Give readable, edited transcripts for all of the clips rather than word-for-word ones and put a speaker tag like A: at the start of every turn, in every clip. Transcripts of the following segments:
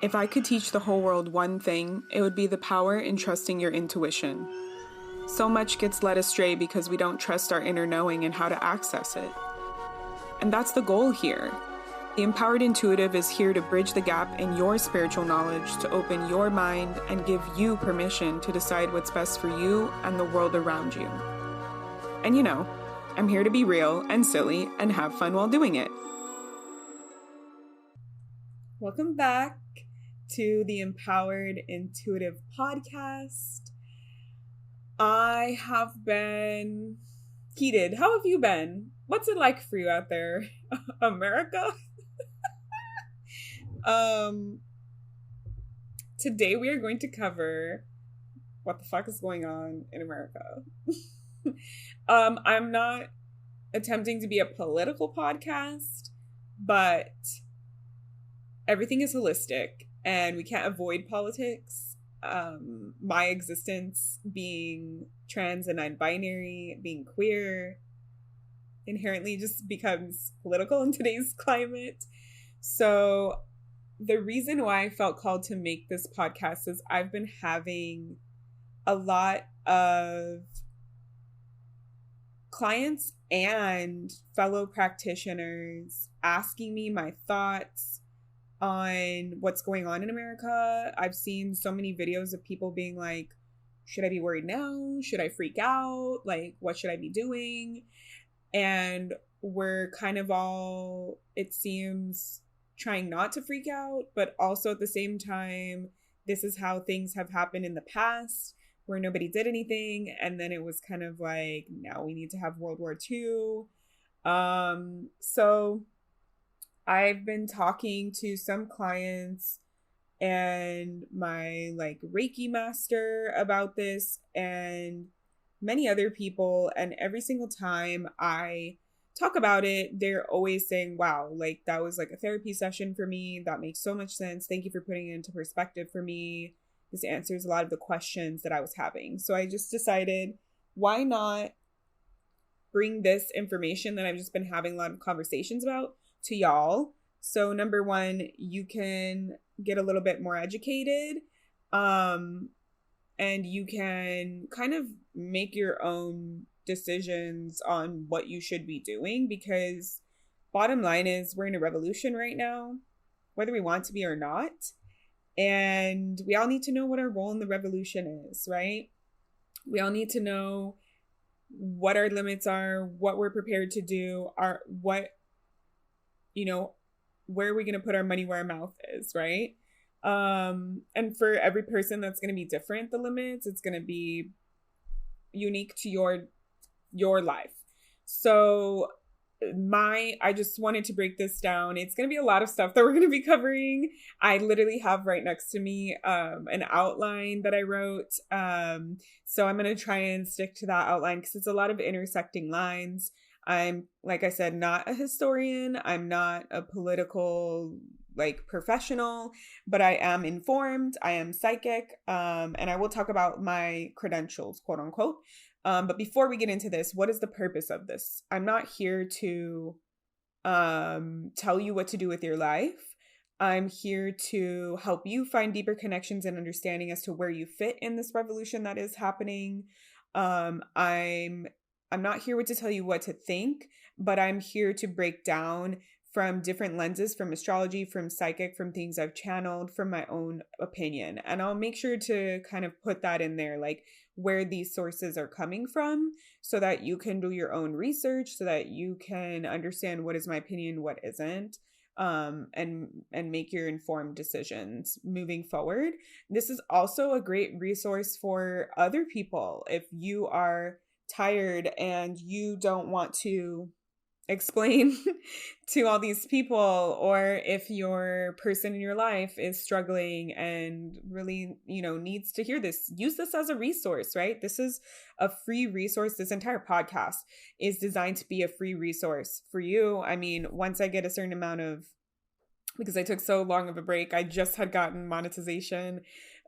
A: If I could teach the whole world one thing, it would be the power in trusting your intuition. So much gets led astray because we don't trust our inner knowing and how to access it. And that's the goal here. The Empowered Intuitive is here to bridge the gap in your spiritual knowledge, to open your mind and give you permission to decide what's best for you and the world around you. And you know, I'm here to be real and silly and have fun while doing it. Welcome back to the Empowered Intuitive podcast. I have been heated. How have you been? What's it like for you out there? America? Today we are going to cover what the fuck is going on in America. I'm not attempting to be a political podcast, but everything is holistic and we can't avoid politics. My existence being trans and non-binary, being queer, inherently just becomes political in today's climate. So the reason why I felt called to make this podcast is I've been having a lot of clients and fellow practitioners asking me my thoughts on what's going on in America. I've seen so many videos of people being like, should I be worried now? Should I freak out? Like, what should I be doing? And we're kind of all, it seems, trying not to freak out, but also at the same time, this is how things have happened in the past where nobody did anything. And then it was kind of like, now we need to have World War II. So I've been talking to some clients and my Reiki master about this and many other people. And every single time I talk about it, they're always saying, wow, that was a therapy session for me. That makes so much sense. Thank you for putting it into perspective for me. This answers a lot of the questions that I was having. So I just decided, why not bring this information that I've just been having a lot of conversations about to y'all? So number one, you can get a little bit more educated, and you can kind of make your own decisions on what you should be doing, because bottom line is we're in a revolution right now, whether we want to be or not. And we all need to know what our role in the revolution is, right? We all need to know what our limits are, what we're prepared to do, where are we going to put our money where our mouth is, right? And for every person, that's going to be different. The limits, it's going to be unique to your life. So I just wanted to break this down. It's going to be a lot of stuff that we're going to be covering. I literally have right next to me an outline that I wrote. So I'm going to try and stick to that outline because it's a lot of intersecting lines. I'm, like I said, not a historian. I'm not a political professional, but I am informed. I am psychic. And I will talk about my credentials, quote unquote. But before we get into this, what is the purpose of this? I'm not here to tell you what to do with your life. I'm here to help you find deeper connections and understanding as to where you fit in this revolution that is happening. I'm not here to tell you what to think, but I'm here to break down from different lenses, from astrology, from psychic, from things I've channeled, from my own opinion. And I'll make sure to kind of put that in there, where these sources are coming from, so that you can do your own research, so that you can understand what is my opinion, what isn't, and make your informed decisions moving forward. This is also a great resource for other people. If you are tired and you don't want to explain to all these people, or if your person in your life is struggling and really, needs to hear this, use this as a resource, right? This is a free resource. This entire podcast is designed to be a free resource for you. I mean, once I get a certain amount of, because I took so long of a break, I just had gotten monetization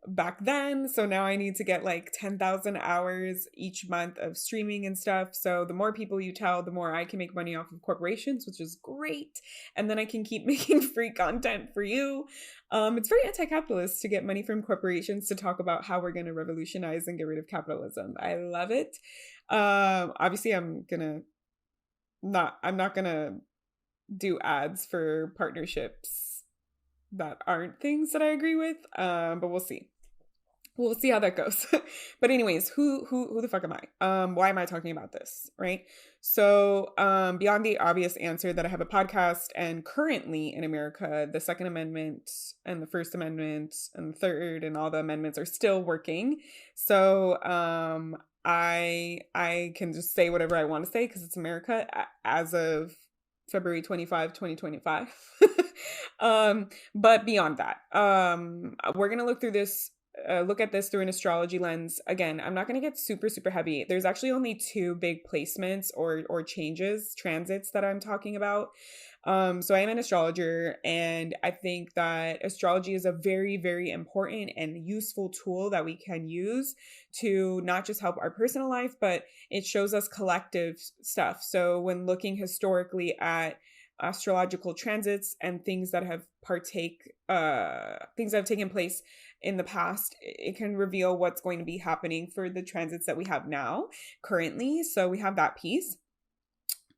A: back then. So now I need to get like 10,000 hours each month of streaming and stuff. So the more people you tell, the more I can make money off of corporations, which is great. And then I can keep making free content for you. It's very anti-capitalist to get money from corporations to talk about how we're going to revolutionize and get rid of capitalism. I love it. Obviously I'm not gonna do ads for partnerships that aren't things that I agree with. But we'll see. We'll see how that goes. But anyways, who the fuck am I? Why am I talking about this? Right. So beyond the obvious answer that I have a podcast, and currently in America, the Second Amendment and the First Amendment and the Third and all the amendments are still working. So I can just say whatever I want to say because it's America as of February 25, 2025. But beyond that, we're going to look at this through an astrology lens. Again, I'm not going to get super, super heavy. There's actually only two big placements or changes, transits that I'm talking about. So I am an astrologer, and I think that astrology is a very, very important and useful tool that we can use to not just help our personal life, but it shows us collective stuff. So when looking historically at astrological transits and things that have taken place in the past, it can reveal what's going to be happening for the transits that we have now currently. So we have that piece.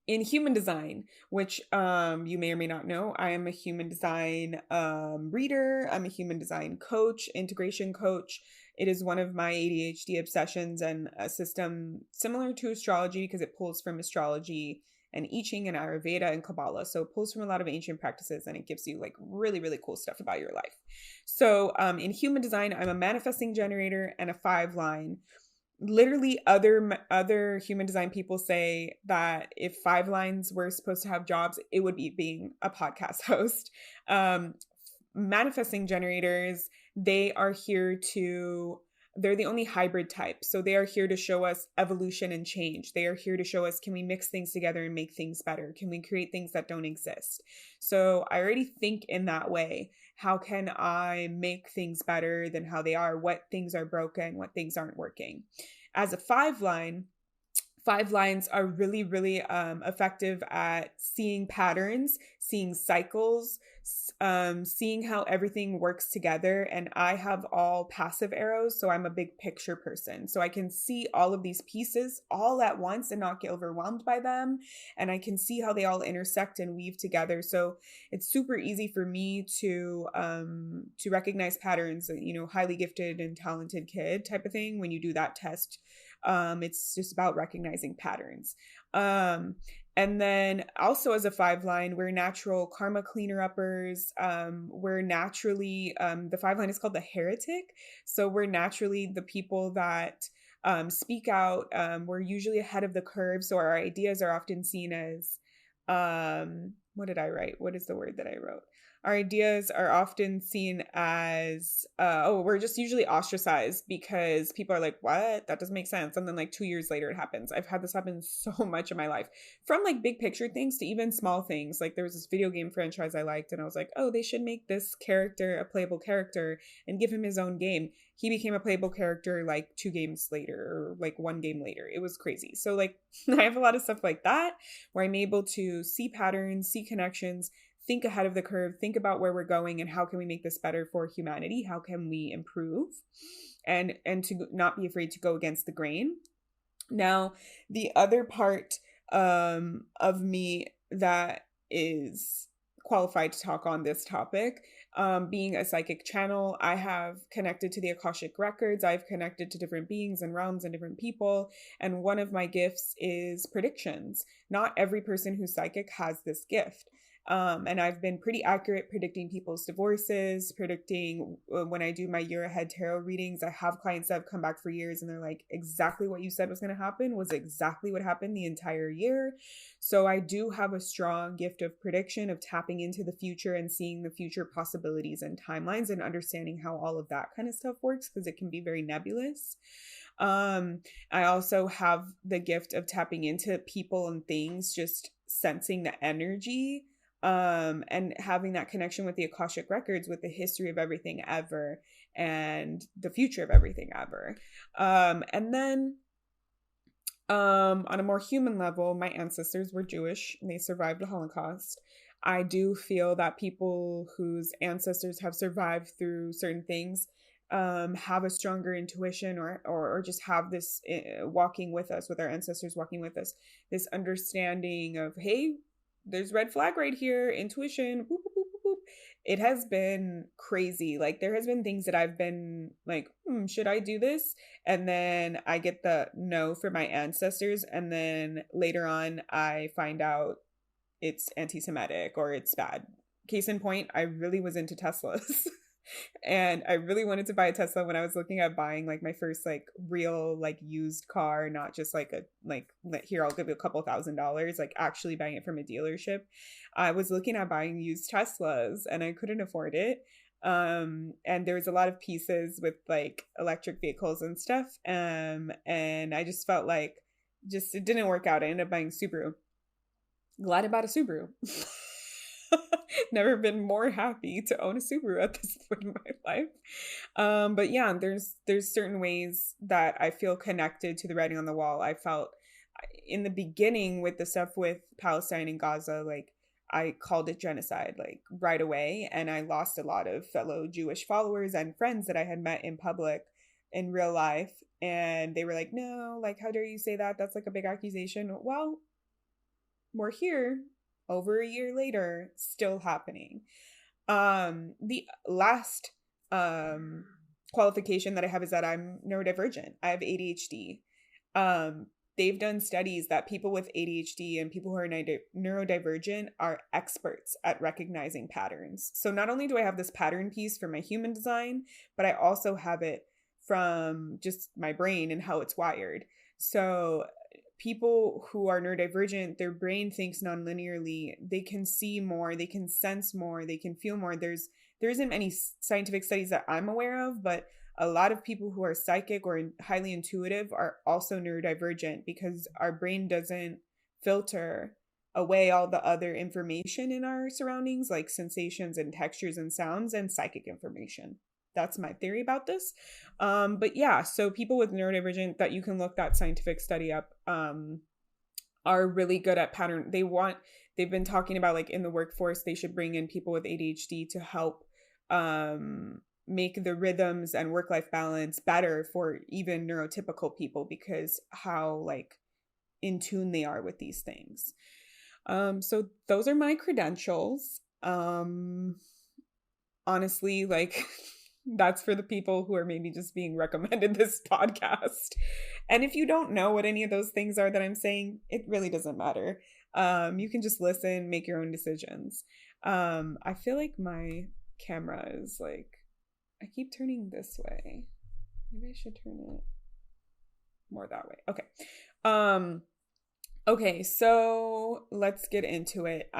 A: In human design, which you may or may not know, I am a human design reader. I'm a human design coach, integration coach. It is one of my ADHD obsessions and a system similar to astrology because it pulls from astrology and I Ching and Ayurveda and Kabbalah. So it pulls from a lot of ancient practices and it gives you like really, really cool stuff about your life. So in human design, I'm a manifesting generator and a 5-line. Literally other human design people say that if 5 lines were supposed to have jobs, it would be being a podcast host. Manifesting generators, they're the only hybrid type. So they are here to show us evolution and change. They are here to show us, can we mix things together and make things better? Can we create things that don't exist? So I already think in that way. How can I make things better than how they are? What things are broken? What things aren't working? As a 5-line, 5 lines are really, really effective at seeing patterns, seeing cycles, seeing how everything works together. And I have all passive arrows, so I'm a big picture person. So I can see all of these pieces all at once and not get overwhelmed by them. And I can see how they all intersect and weave together. So it's super easy for me to recognize patterns, highly gifted and talented kid type of thing. When you do that test, it's just about recognizing patterns. And then also as a 5-line, we're natural karma cleaner uppers. We're naturally, the 5-line is called the heretic. So we're naturally the people that speak out. We're usually ahead of the curve. So our ideas are often seen as, what did I write? What is the word that I wrote? Our ideas are often seen as, we're just usually ostracized because people are like, what? That doesn't make sense. And then like 2 years later, it happens. I've had this happen so much in my life, from like big picture things to even small things. Like there was this video game franchise I liked and I was like, oh, they should make this character a playable character and give him his own game. He became a playable character like 2 games later or like 1 game later. It was crazy. So like I have a lot of stuff like that where I'm able to see patterns, see connections, think ahead of the curve, think about where we're going and how can we make this better for humanity? How can we improve? And to not be afraid to go against the grain. Now, the other part of me that is qualified to talk on this topic, being a psychic channel, I have connected to the Akashic records. I've connected to different beings and realms and different people. And one of my gifts is predictions. Not every person who's psychic has this gift. And I've been pretty accurate predicting people's divorces, predicting when I do my year ahead tarot readings. I have clients that have come back for years and they're like, exactly what you said was going to happen was exactly what happened the entire year. So I do have a strong gift of prediction, of tapping into the future and seeing the future possibilities and timelines and understanding how all of that kind of stuff works, because it can be very nebulous. I also have the gift of tapping into people and things, just sensing the energy And having that connection with the Akashic records, with the history of everything ever and the future of everything ever. And then on a more human level, my ancestors were Jewish and they survived the Holocaust. I do feel that people whose ancestors have survived through certain things have a stronger intuition, or just have this walking with us, with our ancestors walking with us, this understanding of, hey, there's red flag right here, intuition, boop, boop, boop, boop. It has been crazy. Like, there has been things that I've been like, should I do this? And then I get the no from my ancestors, and then later on I find out it's anti-Semitic or it's bad. Case in point, I really was into Teslas. And I really wanted to buy a Tesla when I was looking at buying like my first like real like used car, not just like a like here, I'll give you a couple $1,000, like actually buying it from a dealership. I was looking at buying used Teslas and I couldn't afford it. And there was a lot of pieces with like electric vehicles and stuff. And I just felt like it didn't work out. I ended up buying Subaru. Glad I bought a Subaru. Never been more happy to own a Subaru at this point in my life. But yeah, there's certain ways that I feel connected to the writing on the wall. I felt in the beginning with the stuff with Palestine and Gaza, like I called it genocide like right away. And I lost a lot of fellow Jewish followers and friends that I had met in public in real life. And they were like, no, like, how dare you say that? That's like a big accusation. Well, we're here over a year later, still happening. The last qualification that I have is that I'm neurodivergent. I have ADHD. They've done studies that people with ADHD and people who are neurodivergent are experts at recognizing patterns. So not only do I have this pattern piece for my human design, but I also have it from just my brain and how it's wired. So people who are neurodivergent, their brain thinks non-linearly. They can see more, they can sense more, they can feel more. There isn't any scientific studies that I'm aware of, but a lot of people who are psychic or highly intuitive are also neurodivergent because our brain doesn't filter away all the other information in our surroundings, like sensations and textures and sounds and psychic information. That's my theory about this. But yeah, so people with neurodivergent, that you can look that scientific study up, are really good at pattern. They've been talking about like in the workforce, they should bring in people with ADHD to help make the rhythms and work-life balance better for even neurotypical people, because how like in tune they are with these things. So those are my credentials. Honestly, like that's for the people who are maybe just being recommended this podcast. And if you don't know what any of those things are that I'm saying, it really doesn't matter. You can just listen, make your own decisions. I feel like my camera is like, I keep turning this way. Maybe I should turn it more that way. Okay. Okay, so let's get into it.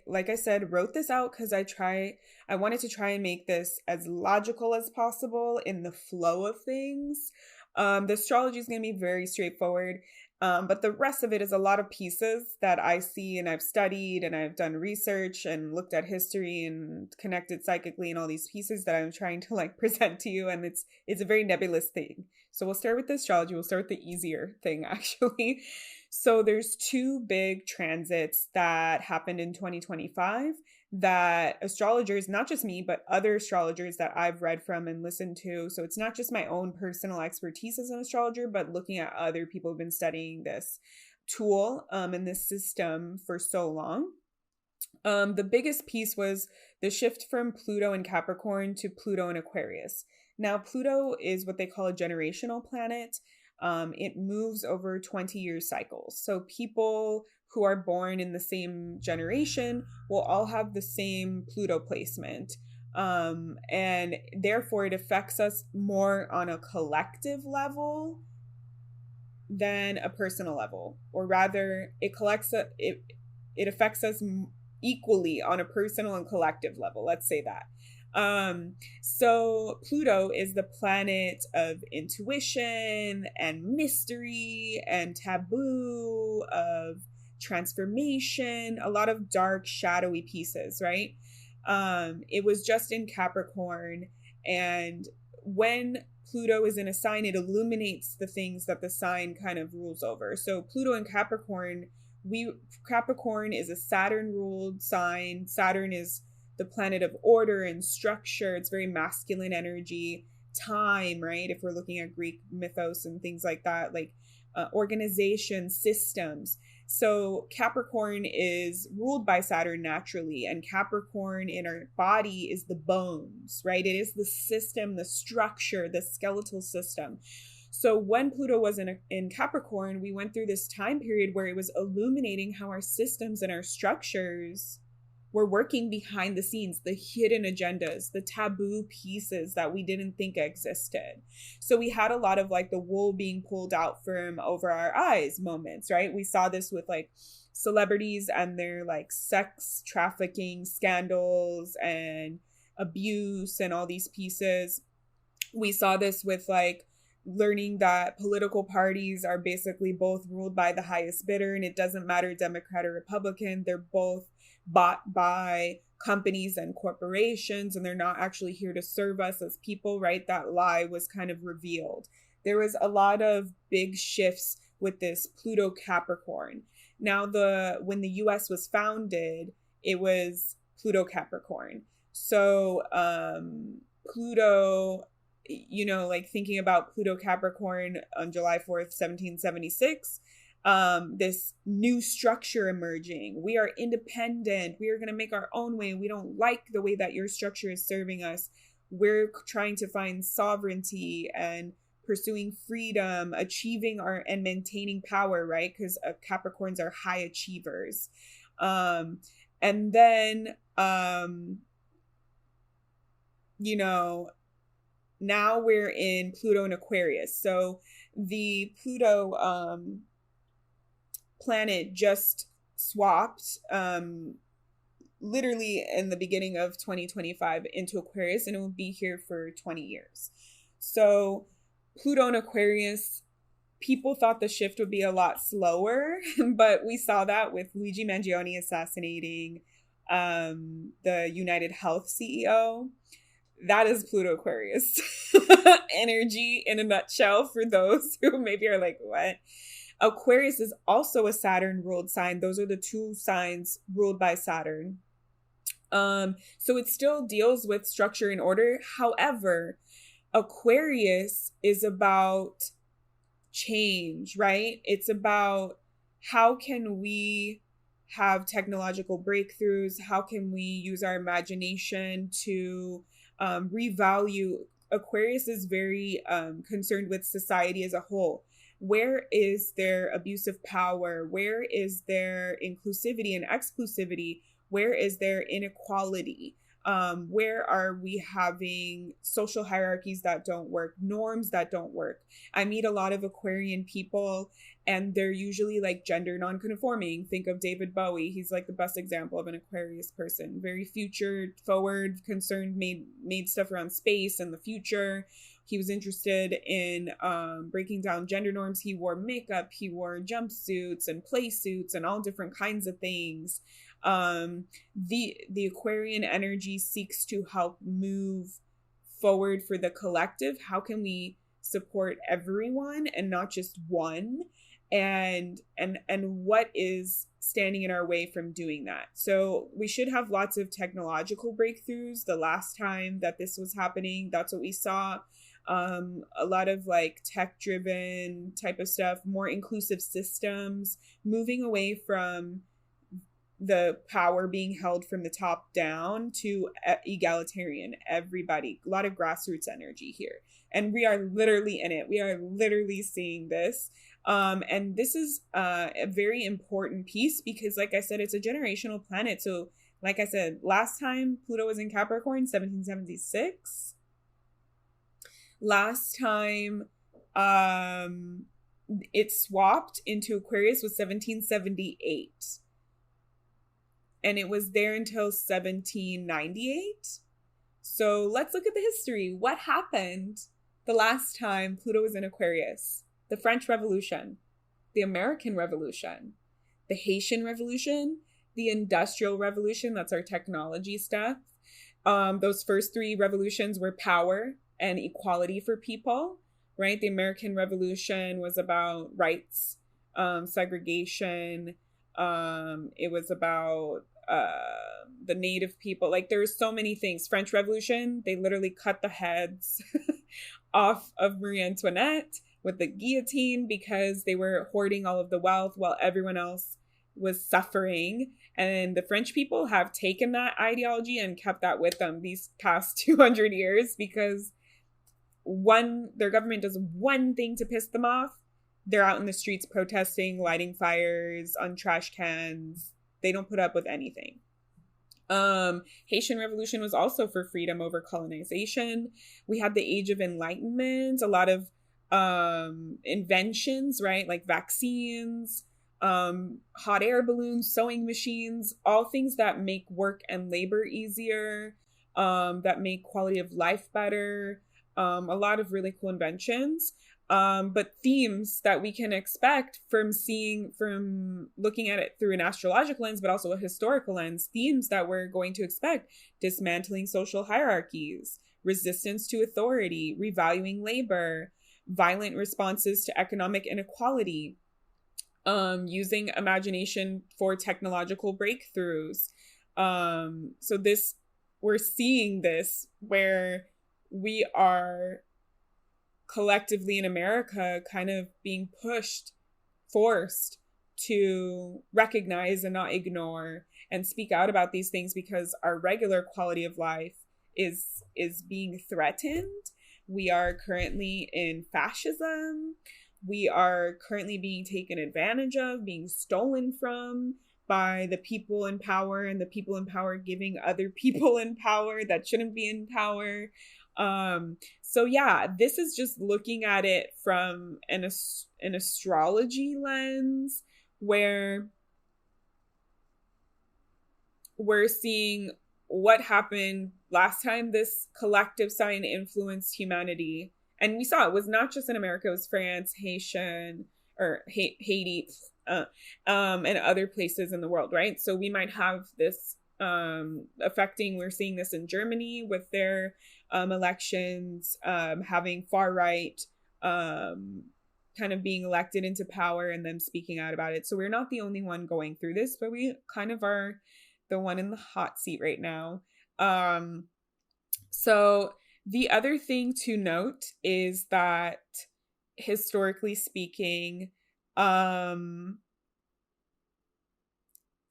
A: Like I said, wrote this out because I wanted to try and make this as logical as possible in the flow of things. The astrology is going to be very straightforward, but the rest of it is a lot of pieces that I see and I've studied and I've done research and looked at history and connected psychically and all these pieces that I'm trying to like present to you, and it's a very nebulous thing. So we'll start with the astrology. We'll start with the easier thing, actually. So there's two big transits that happened in 2025 that astrologers, not just me, but other astrologers that I've read from and listened to. So it's not just my own personal expertise as an astrologer, but looking at other people who've been studying this tool and this system for so long. The biggest piece was the shift from Pluto in Capricorn to Pluto in Aquarius. Now, Pluto is what they call a generational planet. It moves over 20-year cycles. So people who are born in the same generation will all have the same Pluto placement. And therefore it affects us more on a collective level than a personal level, or rather it affects us equally on a personal and collective level. Let's say that. So Pluto is the planet of intuition and mystery and taboo, of transformation, a lot of dark, shadowy pieces, right? It was just in Capricorn. And when Pluto is in a sign, it illuminates the things that the sign kind of rules over. So Pluto in Capricorn, Capricorn is a Saturn ruled sign. Saturn is the planet of order and structure. It's very masculine energy, time, right? If we're looking at Greek mythos and things like that, like organization, systems. So Capricorn is ruled by Saturn naturally, and Capricorn in our body is the bones, right? It is the system, the structure, the skeletal system. So when Pluto was in Capricorn, we went through this time period where it was illuminating how our systems and our structures were working behind the scenes, the hidden agendas, the taboo pieces that we didn't think existed. So we had a lot of like the wool being pulled out from over our eyes moments, right? We saw this with like celebrities and their like sex trafficking scandals and abuse and all these pieces. We saw this with like learning that political parties are basically both ruled by the highest bidder, and it doesn't matter Democrat or Republican, they're both bought by companies and corporations, and they're not actually here to serve us as people, right? That lie was kind of revealed. There was a lot of big shifts with this Pluto Capricorn. Now, when the US was founded, it was Pluto Capricorn. So Pluto, you know, like thinking about Pluto Capricorn on July 4th, 1776, this new structure emerging. We are independent. We are going to make our own way. We don't like the way that your structure is serving us. We're trying to find sovereignty and pursuing freedom, achieving and maintaining power, right? Because Capricorns are high achievers. And then, you know, now we're in Pluto and Aquarius. So the Pluto planet just swapped literally in the beginning of 2025 into Aquarius, and it will be here for 20 years. So Pluto and Aquarius, people thought the shift would be a lot slower, but we saw that with Luigi Mangione assassinating the United Health CEO. That is Pluto Aquarius energy in a nutshell for those who maybe are like, what? Aquarius is also a Saturn ruled sign. Those are the two signs ruled by Saturn. So it still deals with structure and order. However, Aquarius is about change, right? It's about how can we have technological breakthroughs? How can we use our imagination to revalue? Aquarius is very concerned with society as a whole. Where is there abuse of power? Where is there inclusivity and exclusivity? Where is there inequality? Where are we having social hierarchies that don't work, norms that don't work? I meet a lot of Aquarian people, and they're usually like gender non-conforming. Think of David Bowie. He's like the best example of an Aquarius person. Very future forward, concerned, made stuff around space and the future. He was interested in breaking down gender norms. He wore makeup, he wore jumpsuits and play suits and all different kinds of things. The Aquarian energy seeks to help move forward for the collective. How can we support everyone and not just one? And what is standing in our way from doing that? So we should have lots of technological breakthroughs. The last time that this was happening, that's what we saw. A lot of like tech driven type of stuff, more inclusive systems, moving away from the power being held from the top down to egalitarian, everybody. A lot of grassroots energy here. And we are literally in it. We are literally seeing this. And this is a very important piece because, like I said, it's a generational planet. So, like I said, last time Pluto was in Capricorn, 1776. Last time it swapped into Aquarius was 1778. And it was there until 1798. So let's look at the history. What happened the last time Pluto was in Aquarius? The French Revolution, the American Revolution, the Haitian Revolution, the Industrial Revolution, that's our technology stuff. Those first three revolutions were power and equality for people, right? The American Revolution was about rights, segregation. It was about the native people. Like, there's so many things. French Revolution, they literally cut the heads off of Marie Antoinette with the guillotine because they were hoarding all of the wealth while everyone else was suffering. And the French people have taken that ideology and kept that with them these past 200 years because their government does one thing to piss them off. They're out in the streets protesting, lighting fires on trash cans. They don't put up with anything. Haitian Revolution was also for freedom over colonization. We had the Age of Enlightenment, a lot of inventions, right? Like vaccines, hot air balloons, sewing machines, all things that make work and labor easier, that make quality of life better. A lot of really cool inventions. But themes that we can expect from looking at it through an astrological lens, but also a historical lens, themes that we're going to expect: dismantling social hierarchies, resistance to authority, revaluing labor, violent responses to economic inequality, using imagination for technological breakthroughs. So we're seeing this where we are collectively in America kind of being forced to recognize and not ignore and speak out about these things because our regular quality of life is being threatened. We are currently in fascism. We are currently being taken advantage of, being stolen from by the people in power, and the people in power giving other people in power that shouldn't be in power. So yeah, this is just looking at it from an astrology lens where we're seeing what happened last time this collective sign influenced humanity. And we saw it was not just in America, it was France, Haitian, or Haiti, and other places in the world, right? So we might have this we're seeing this in Germany with their elections, having far right kind of being elected into power and them speaking out about it. So we're not the only one going through this, but we kind of are the one in the hot seat right now. So the other thing to note is that historically speaking,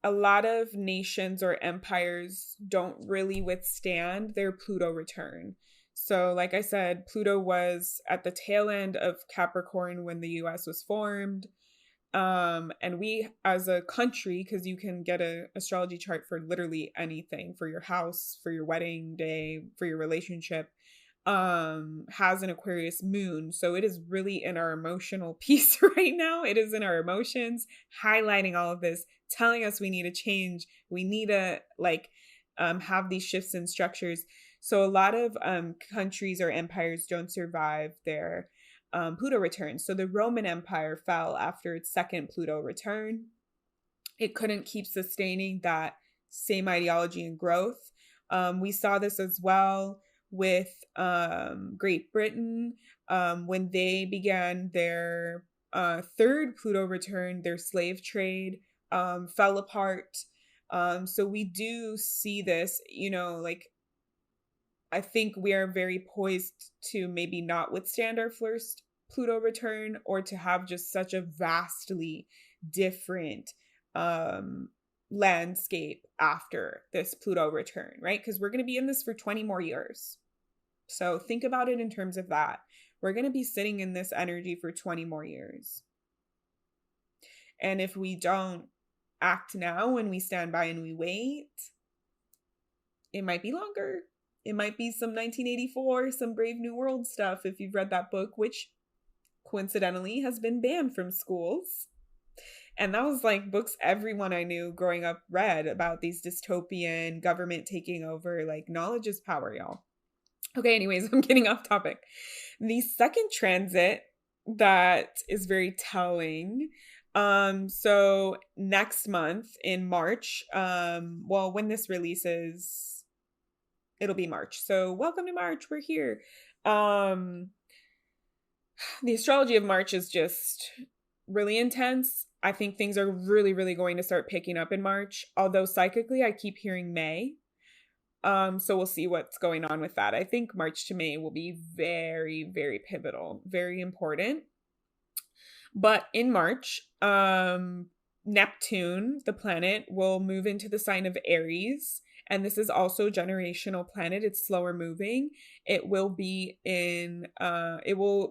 A: a lot of nations or empires don't really withstand their Pluto return. So like I said, Pluto was at the tail end of Capricorn when the US was formed. And we as a country, because you can get an astrology chart for literally anything, for your house, for your wedding day, for your relationship, has an Aquarius moon. So it is really in our emotional piece right now. It is in our emotions, highlighting all of this, telling us we need a change. We need to have these shifts in structures. So a lot of countries or empires don't survive their Pluto return. So the Roman Empire fell after its second Pluto return. It couldn't keep sustaining that same ideology and growth. We saw this as well with Great Britain when they began their third Pluto return. Their slave trade fell apart. So we do see this, I think we are very poised to maybe not withstand our first Pluto return, or to have just such a vastly different landscape after this Pluto return, right? Because we're going to be in this for 20 more years. So think about it in terms of that. We're going to be sitting in this energy for 20 more years. And if we don't act now and we stand by and we wait, it might be longer. It might be some 1984, some Brave New World stuff, if you've read that book, which coincidentally has been banned from schools. And that was like books everyone I knew growing up read about these dystopian government taking over. Like, knowledge is power, y'all. Okay, anyways, I'm getting off topic. The second transit that is very telling So next month in March, well, when this releases, it'll be March. So welcome to March. We're here. Um, the astrology of March is just really intense. I think things are really, really going to start picking up in March. Although psychically, I keep hearing May. So we'll see what's going on with that. I think March to May will be very, very pivotal, very important. But in March, Neptune, the planet, will move into the sign of Aries. And this is also generational planet. It's slower moving. It will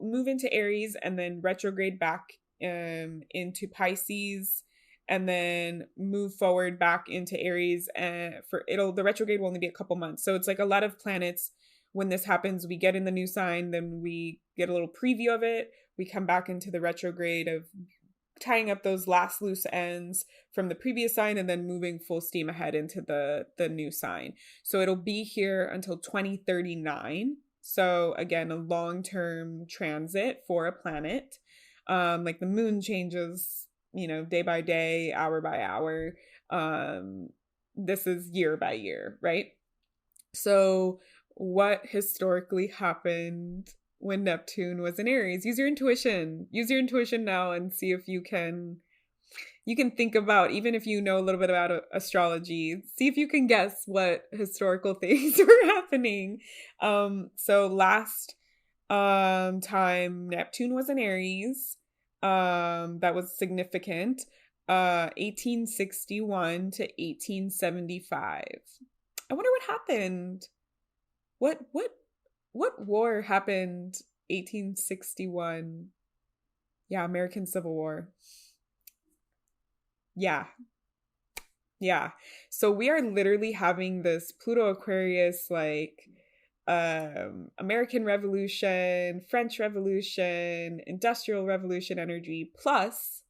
A: move into Aries and then retrograde back into Pisces and then move forward back into Aries. And the retrograde will only be a couple months. So it's like a lot of planets. When this happens, we get in the new sign, then we get a little preview of it. We come back into the retrograde of tying up those last loose ends from the previous sign and then moving full steam ahead into the new sign. So it'll be here until 2039. So again, a long-term transit for a planet. Like the moon changes, day by day, hour by hour. This is year by year, right? So what historically happened when Neptune was in Aries? Use your intuition. Use your intuition now and see if you can think about, even if you know a little bit about astrology, see if you can guess what historical things were happening. So last time Neptune was in Aries, that was significant. 1861 to 1875. I wonder what happened. What war happened 1861? Yeah, American Civil War. Yeah. So we are literally having this Pluto Aquarius, like American Revolution, French Revolution, Industrial Revolution energy, plus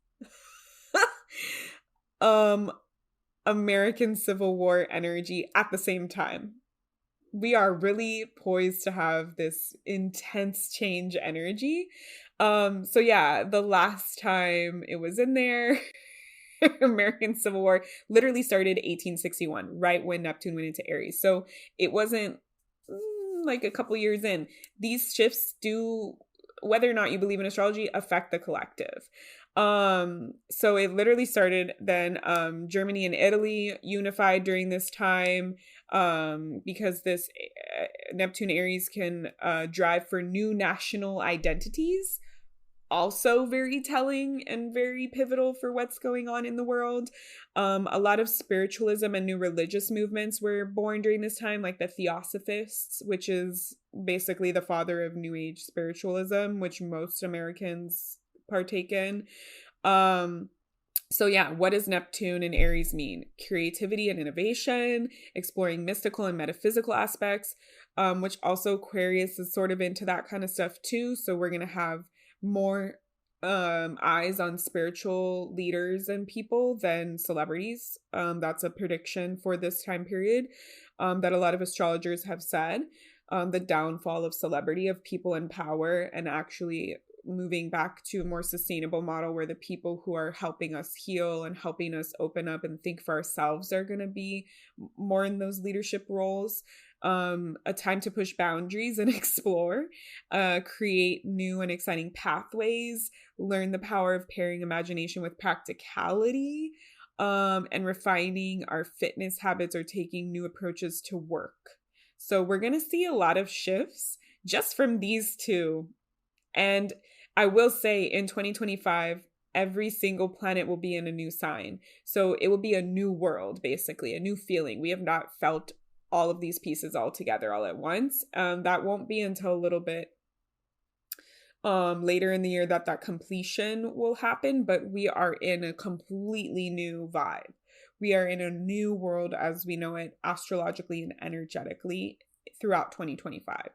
A: American Civil War energy at the same time. We are really poised to have this intense change energy. So yeah, the last time it was in there, American Civil War literally started 1861, right when Neptune went into Aries. So it wasn't like a couple years in. These shifts do, whether or not you believe in astrology, affect the collective. So it literally started then, Germany and Italy unified during this time, because this Neptune Aries can drive for new national identities. Also very telling and very pivotal for what's going on in the world. A lot of spiritualism and new religious movements were born during this time, like the Theosophists, which is basically the father of New Age spiritualism, which most Americans partake in. So yeah, what does Neptune and Aries mean? Creativity and innovation, exploring mystical and metaphysical aspects, which also Aquarius is sort of into that kind of stuff too. So we're going to have more eyes on spiritual leaders and people than celebrities. That's a prediction for this time period, that a lot of astrologers have said. The downfall of celebrity, of people in power, and actually moving back to a more sustainable model where the people who are helping us heal and helping us open up and think for ourselves are going to be more in those leadership roles. A time to push boundaries and explore, create new and exciting pathways, learn the power of pairing imagination with practicality, and refining our fitness habits or taking new approaches to work. So we're going to see a lot of shifts just from these two. And I will say in 2025, every single planet will be in a new sign. So it will be a new world, basically, a new feeling. We have not felt all of these pieces all together all at once. That won't be until a little bit later in the year that completion will happen, but we are in a completely new vibe. We are in a new world as we know it, astrologically and energetically, throughout 2025.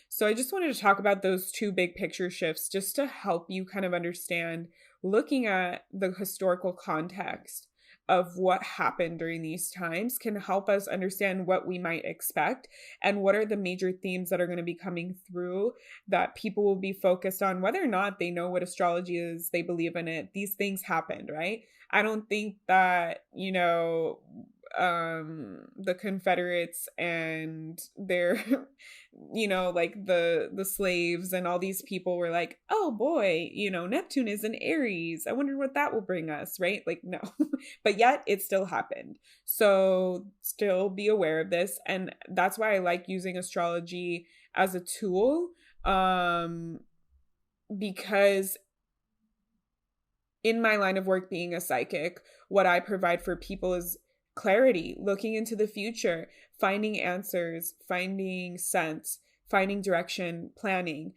A: So I just wanted to talk about those two big picture shifts just to help you kind of understand, looking at the historical context of what happened during these times can help us understand what we might expect and what are the major themes that are going to be coming through that people will be focused on, whether or not they know what astrology is, they believe in it. These things happened, right? I don't think that, the Confederates and their like the slaves and all these people were like, oh boy, Neptune is in Aries, I wonder what that will bring us, right? Like, no. But yet it still happened. So still be aware of this, and that's why I like using astrology as a tool, because in my line of work, being a psychic, what I provide for people is clarity, looking into the future, finding answers, finding sense, finding direction, planning,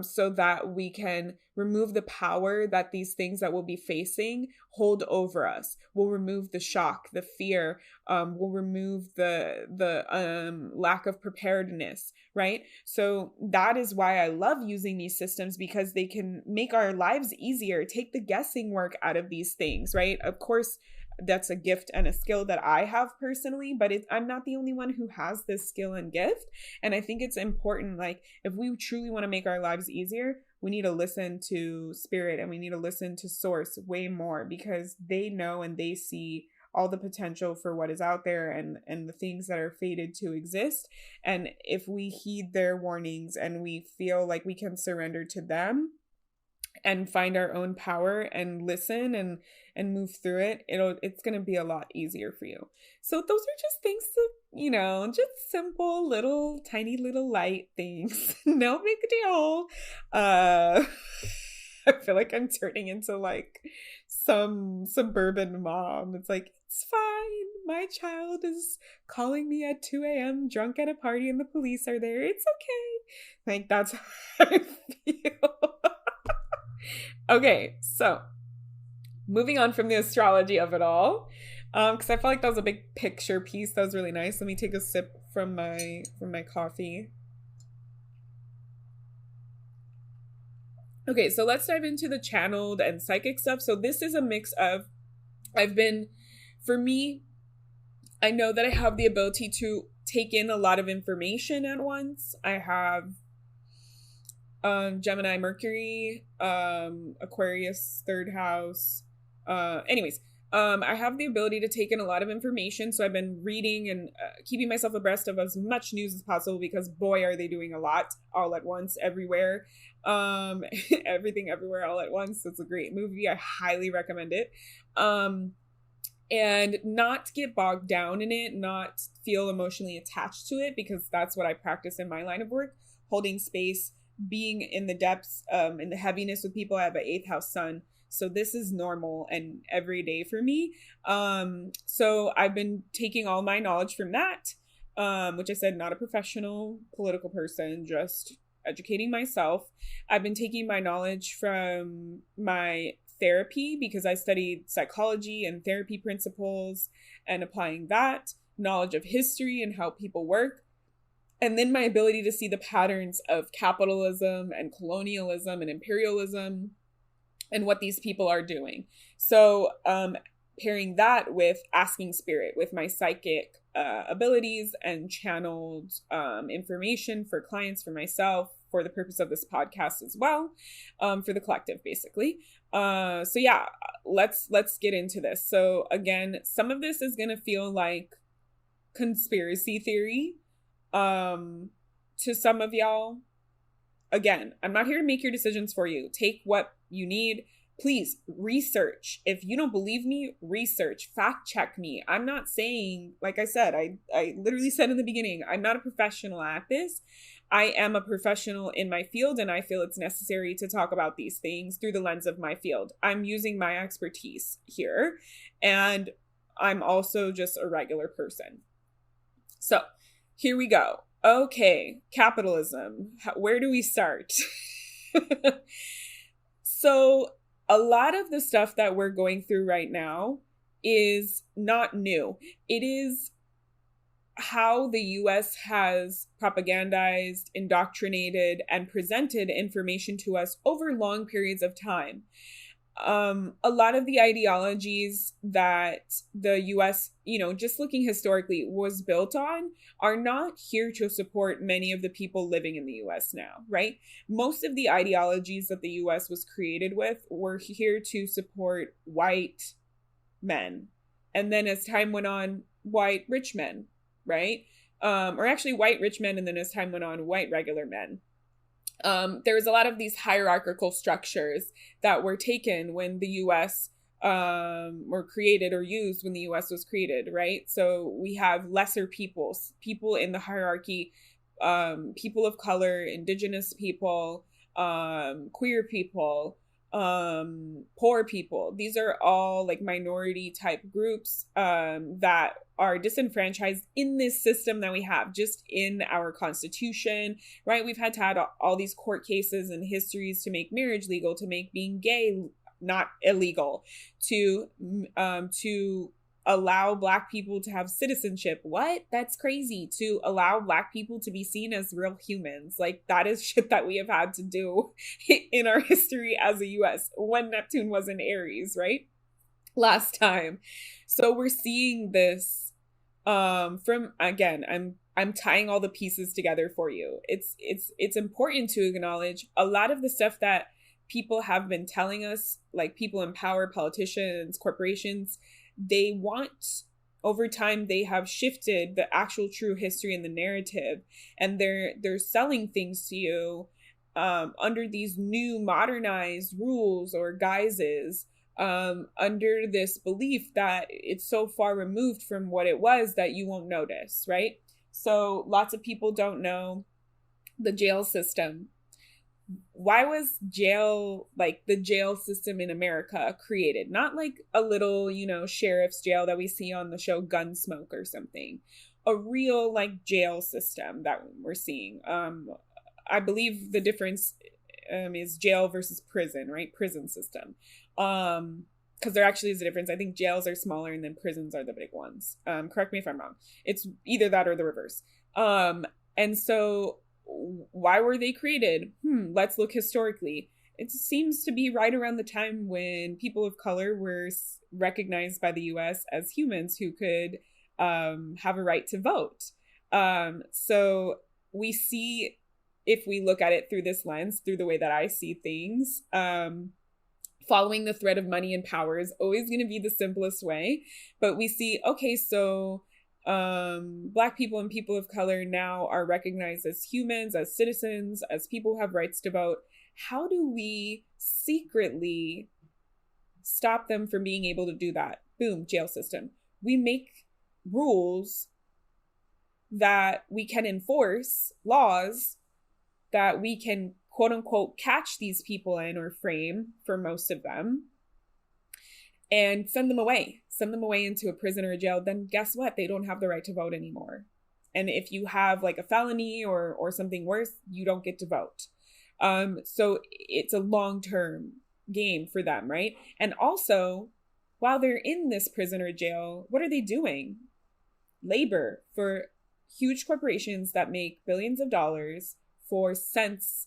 A: so that we can remove the power that these things that we'll be facing hold over us. We'll remove the shock, the fear, we'll remove the lack of preparedness, right? So that is why I love using these systems, because they can make our lives easier, take the guessing work out of these things, right? Of course, that's a gift and a skill that I have personally, but I'm not the only one who has this skill and gift. And I think it's important, like, if we truly want to make our lives easier, we need to listen to spirit and we need to listen to source way more, because they know and they see all the potential for what is out there and the things that are fated to exist. And if we heed their warnings and we feel like we can surrender to them and find our own power and listen and move through it, it's going to be a lot easier for you. So those are just things to, just simple little tiny little light things. No big deal. I feel like I'm turning into like some suburban mom. It's like, it's fine, my child is calling me at 2 a.m. drunk at a party and the police are there, it's okay. Like, that's how I feel. Okay, so moving on from the astrology of it all, because I felt like that was a big picture piece. That was really nice. Let me take a sip from my coffee. Okay, so let's dive into the channeled and psychic stuff. So this is a mix of, for me, I know that I have the ability to take in a lot of information at once. I have Gemini, Mercury, Aquarius, third house. I have the ability to take in a lot of information. So I've been reading and keeping myself abreast of as much news as possible, because boy, are they doing a lot all at once, everywhere. Everything Everywhere All at Once. It's a great movie. I highly recommend it. And not get bogged down in it, not feel emotionally attached to it, because that's what I practice in my line of work, holding space, being in the depths, in the heaviness with people. I have an 8th house sun, so this is normal and everyday for me. So I've been taking all my knowledge from that, which I said, not a professional political person, just educating myself. I've been taking my knowledge from my therapy, because I studied psychology and therapy principles, and applying that knowledge of history and how people work. And then my ability to see the patterns of capitalism and colonialism and imperialism and what these people are doing. So pairing that with asking spirit, with my psychic abilities and channeled information for clients, for myself, for the purpose of this podcast as well, for the collective, basically. So yeah, let's get into this. So again, some of this is going to feel like conspiracy theory to some of y'all. Again, I'm not here to make your decisions for you. Take what you need. Please research. If you don't believe me, research, fact check me. I'm not saying, like I said, I literally said in the beginning, I'm not a professional at this. I am a professional in my field, and I feel it's necessary to talk about these things through the lens of my field. I'm using my expertise here, and I'm also just a regular person. So here we go. Okay, capitalism. Where do we start? So a lot of the stuff that we're going through right now is not new. It is how the US has propagandized, indoctrinated, and presented information to us over long periods of time. a lot of the ideologies that the US, just looking historically, was built on are not here to support many of the people living in the US now, right? Most of the ideologies that the US was created with were here to support white men. And then as time went on, white rich men, right? Or actually white rich men, and then as time went on, white regular men. There was a lot of these hierarchical structures that were taken when the US were created, or used when the US was created, right? So we have lesser peoples, people in the hierarchy, people of color, indigenous people, queer people, poor people. These are all like minority type groups that are disenfranchised in this system that we have, just in our constitution, right? We've had to add all these court cases and histories to make marriage legal, to make being gay not illegal, to allow Black people to have citizenship. What? That's crazy. To allow Black people to be seen as real humans. Like, that is shit that we have had to do in our history as a US when Neptune was in Aries, right? Last time. So we're seeing this from, again, I'm tying all the pieces together for you. It's important to acknowledge a lot of the stuff that people have been telling us, like people in power, politicians, corporations. They want, over time, they have shifted the actual true history and the narrative, and they're selling things to you under these new modernized rules or guises, under this belief that it's so far removed from what it was that you won't notice, right? So lots of people don't know the jail system. Why was jail, like the jail system in America, created? Not like a little, sheriff's jail that we see on the show Gunsmoke or something. A real like jail system that we're seeing. I believe the difference is jail versus prison, right? Prison system. Because there actually is a difference. I think jails are smaller and then prisons are the big ones. Correct me if I'm wrong. It's either that or the reverse. And so why were they created? Let's look historically. It seems to be right around the time when people of color were recognized by the US as humans who could have a right to vote. So we see, if we look at it through this lens, through the way that I see things, following the thread of money and power is always going to be the simplest way. But we see, okay, so Black people and people of color now are recognized as humans, as citizens, as people who have rights to vote. How do we secretly stop them from being able to do that? Boom, jail system. We make rules that we can enforce, laws that we can quote unquote catch these people in, or frame for most of them, and send them away into a prison or a jail. Then guess what? They don't have the right to vote anymore. And if you have like a felony or something worse, you don't get to vote. So it's a long-term game for them, right? And also, while they're in this prison or jail, what are they doing? Labor for huge corporations that make billions of dollars for cents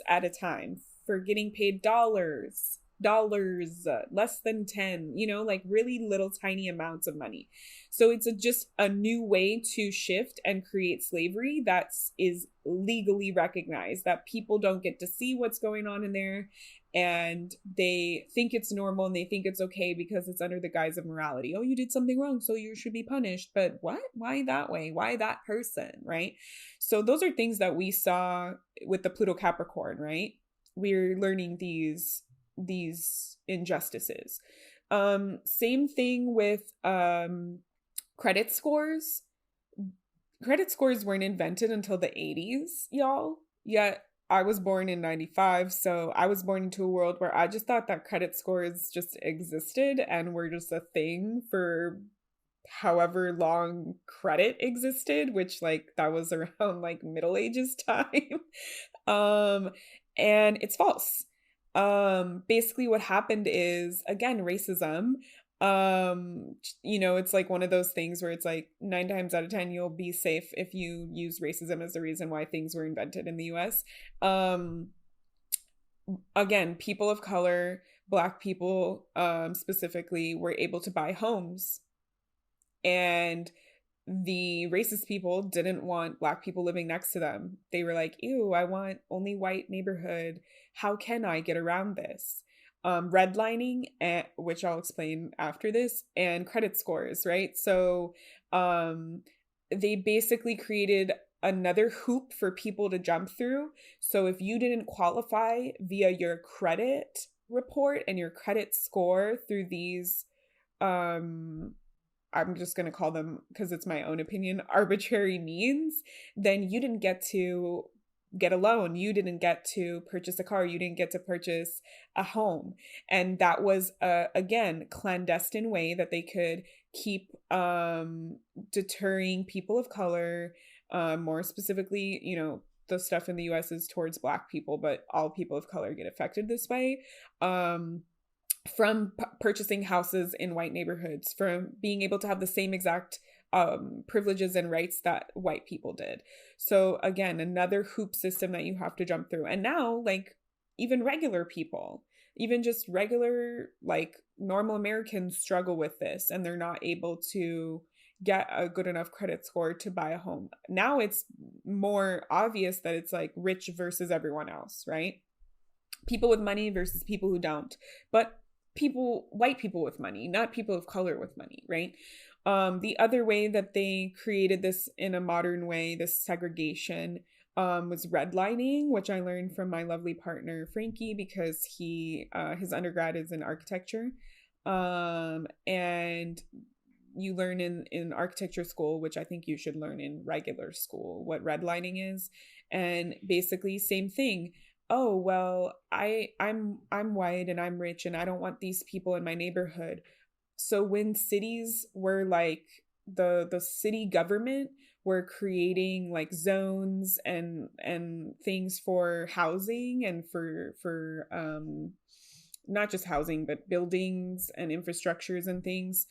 A: at a time, for getting paid dollars, less than 10, like really little tiny amounts of money. So it's just a new way to shift and create slavery that is legally recognized, that people don't get to see what's going on in there, and they think it's normal and they think it's okay because it's under the guise of morality. Oh, you did something wrong, so you should be punished. But what? Why that way? Why that person, right? So those are things that we saw with the Pluto Capricorn, right? We're learning these injustices. Same thing with credit scores. Credit scores weren't invented until the 80s, y'all. Yet I was born in 95, so I was born into a world where I just thought that credit scores just existed and were just a thing for however long credit existed, which like that was around like Middle Ages time. And it's false. Basically what happened is, again, racism. It's like one of those things where it's like 9 times out of 10 you'll be safe if you use racism as the reason why things were invented in the US. again, people of color, Black people specifically, were able to buy homes, and the racist people didn't want Black people living next to them. They were like, ew, I want only white neighborhood. How can I get around this? Redlining, which I'll explain after this, and credit scores, right? So um, they basically created another hoop for people to jump through. So if you didn't qualify via your credit report and your credit score through these um I'm just going to call them, because it's my own opinion, arbitrary means, then you didn't get to get a loan. You didn't get to purchase a car. You didn't get to purchase a home. And that was, again, clandestine way that they could keep deterring people of color, more specifically, the stuff in the US is towards Black people, but all people of color get affected this way. From purchasing houses in white neighborhoods, from being able to have the same exact privileges and rights that white people did. So again, another hoop system that you have to jump through. And now, like, even regular people, even just regular, like, normal Americans struggle with this, and they're not able to get a good enough credit score to buy a home. Now it's more obvious that it's like rich versus everyone else, right? People with money versus people who don't. But white people with money, not people of color with money, right? The other way that they created this in a modern way, this segregation, was redlining, which I learned from my lovely partner Frankie, because his undergrad is in architecture, and you learn in architecture school, which I think you should learn in regular school, what redlining is. And basically, same thing. Oh, well, I'm white and I'm rich and I don't want these people in my neighborhood. So when cities were like, the city government were creating like zones and things for housing and for not just housing but buildings and infrastructures and things,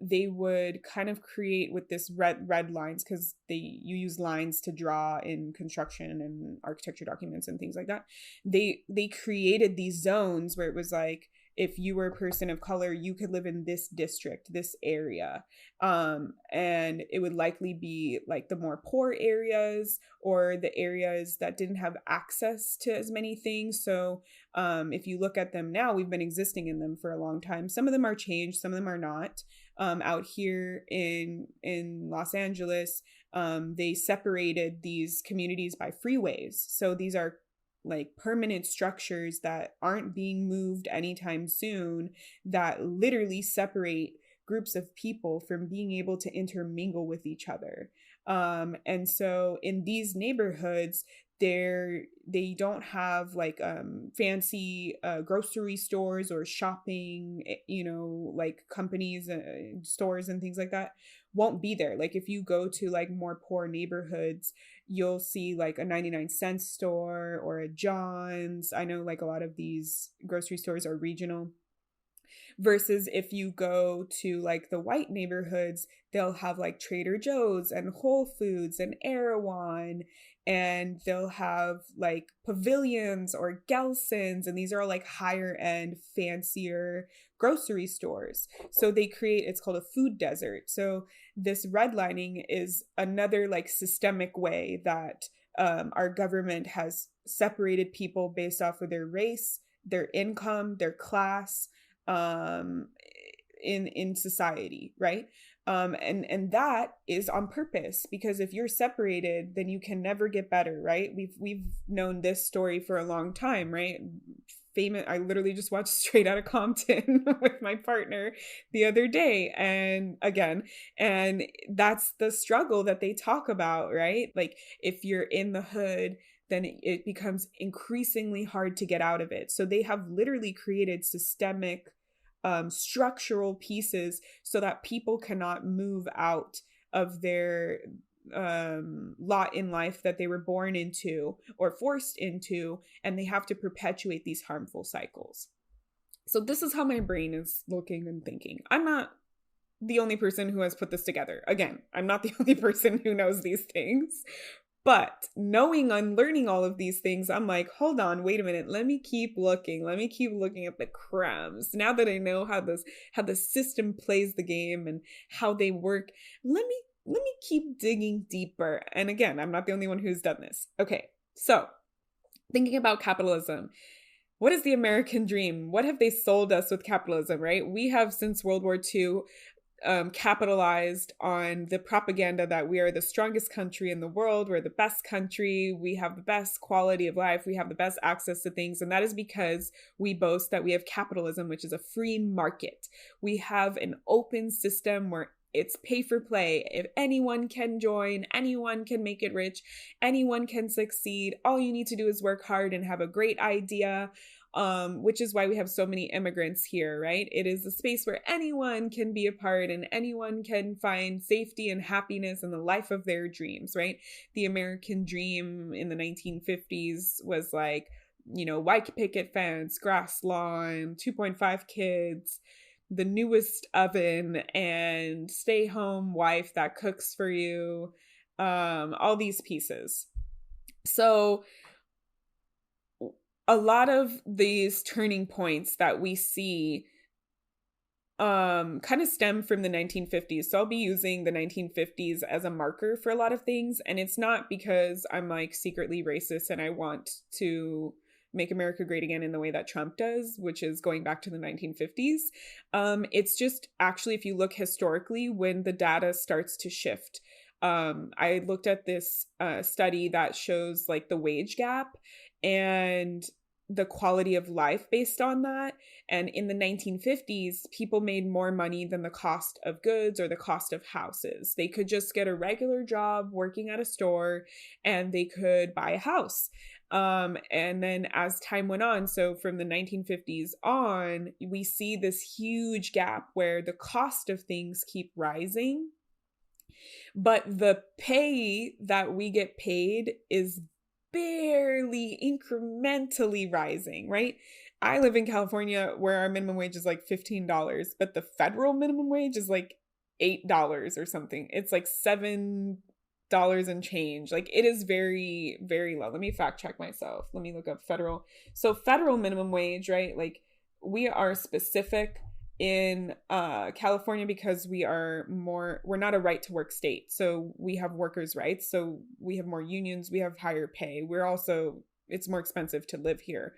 A: they would kind of create with this red lines, because you use lines to draw in construction and architecture documents and things like that. They created these zones where it was like, if you were a person of color, you could live in this district, this area. And it would likely be like the more poor areas or the areas that didn't have access to as many things. So if you look at them now, we've been existing in them for a long time. Some of them are changed, some of them are not. Out here in Los Angeles, they separated these communities by freeways. So these are like permanent structures that aren't being moved anytime soon, that literally separate groups of people from being able to intermingle with each other. And so in these neighborhoods, they don't have like fancy grocery stores or shopping, like companies, stores and things like that won't be there. Like if you go to like more poor neighborhoods, you'll see like a 99-cent store or a John's. I know like a lot of these grocery stores are regional. Versus if you go to like the white neighborhoods, they'll have like Trader Joe's and Whole Foods and Erewhon, and they'll have like pavilions or Gelson's, and these are all like higher end, fancier grocery stores. So they create, it's called a food desert. So this redlining is another like systemic way that our government has separated people based off of their race, their income, their class, in society, right? And that is on purpose, because if you're separated, then you can never get better, right? We've known this story for a long time, right? Famous. I literally just watched Straight Outta Compton with my partner the other day, and that's the struggle that they talk about, right? Like if you're in the hood, then it becomes increasingly hard to get out of it. So they have literally created systemic structural pieces so that people cannot move out of their lot in life that they were born into or forced into, and they have to perpetuate these harmful cycles. So this is how my brain is looking and thinking. I'm not the only person who has put this together. Again, I'm not the only person who knows these things, But knowing and learning all of these things, I'm like, hold on, wait a minute. Let me keep looking. Let me keep looking at the crumbs. Now that I know how the system plays the game and how they work, let me keep digging deeper. And again, I'm not the only one who's done this. Okay. So, thinking about capitalism, what is the American dream? What have they sold us with capitalism, right? We have since World War II capitalized on the propaganda that we are the strongest country in the world. We're the best country. We have the best quality of life. We have the best access to things. And that is because we boast that we have capitalism, which is a free market. We have an open system where it's pay for play. If anyone can join, anyone can make it rich, anyone can succeed. All you need to do is work hard and have a great idea. Which is why we have so many immigrants here, right? It is a space where anyone can be a part and anyone can find safety and happiness in the life of their dreams, right? The American dream in the 1950s was like, white picket fence, grass lawn, 2.5 kids, the newest oven, and stay home wife that cooks for you, all these pieces. So a lot of these turning points that we see kind of stem from the 1950s. So I'll be using the 1950s as a marker for a lot of things. And it's not because I'm like secretly racist and I want to make America great again in the way that Trump does, which is going back to the 1950s. It's just actually, if you look historically, when the data starts to shift. I looked at this study that shows like the wage gap and the quality of life based on that. And in the 1950s, people made more money than the cost of goods or the cost of houses. They could just get a regular job working at a store and they could buy a house. And then as time went on, so from the 1950s on, we see this huge gap where the cost of things keep rising, but the pay that we get paid is barely incrementally rising, right? I live in California where our minimum wage is like $15, but the federal minimum wage is like $8 or something. It's like $7 and change. Like it is very, very low. Let me fact check myself. Let me look up federal. So federal minimum wage, right? Like we are specific in California because we're not a right to work state. So we have workers' rights. So we have more unions, we have higher pay. It's more expensive to live here.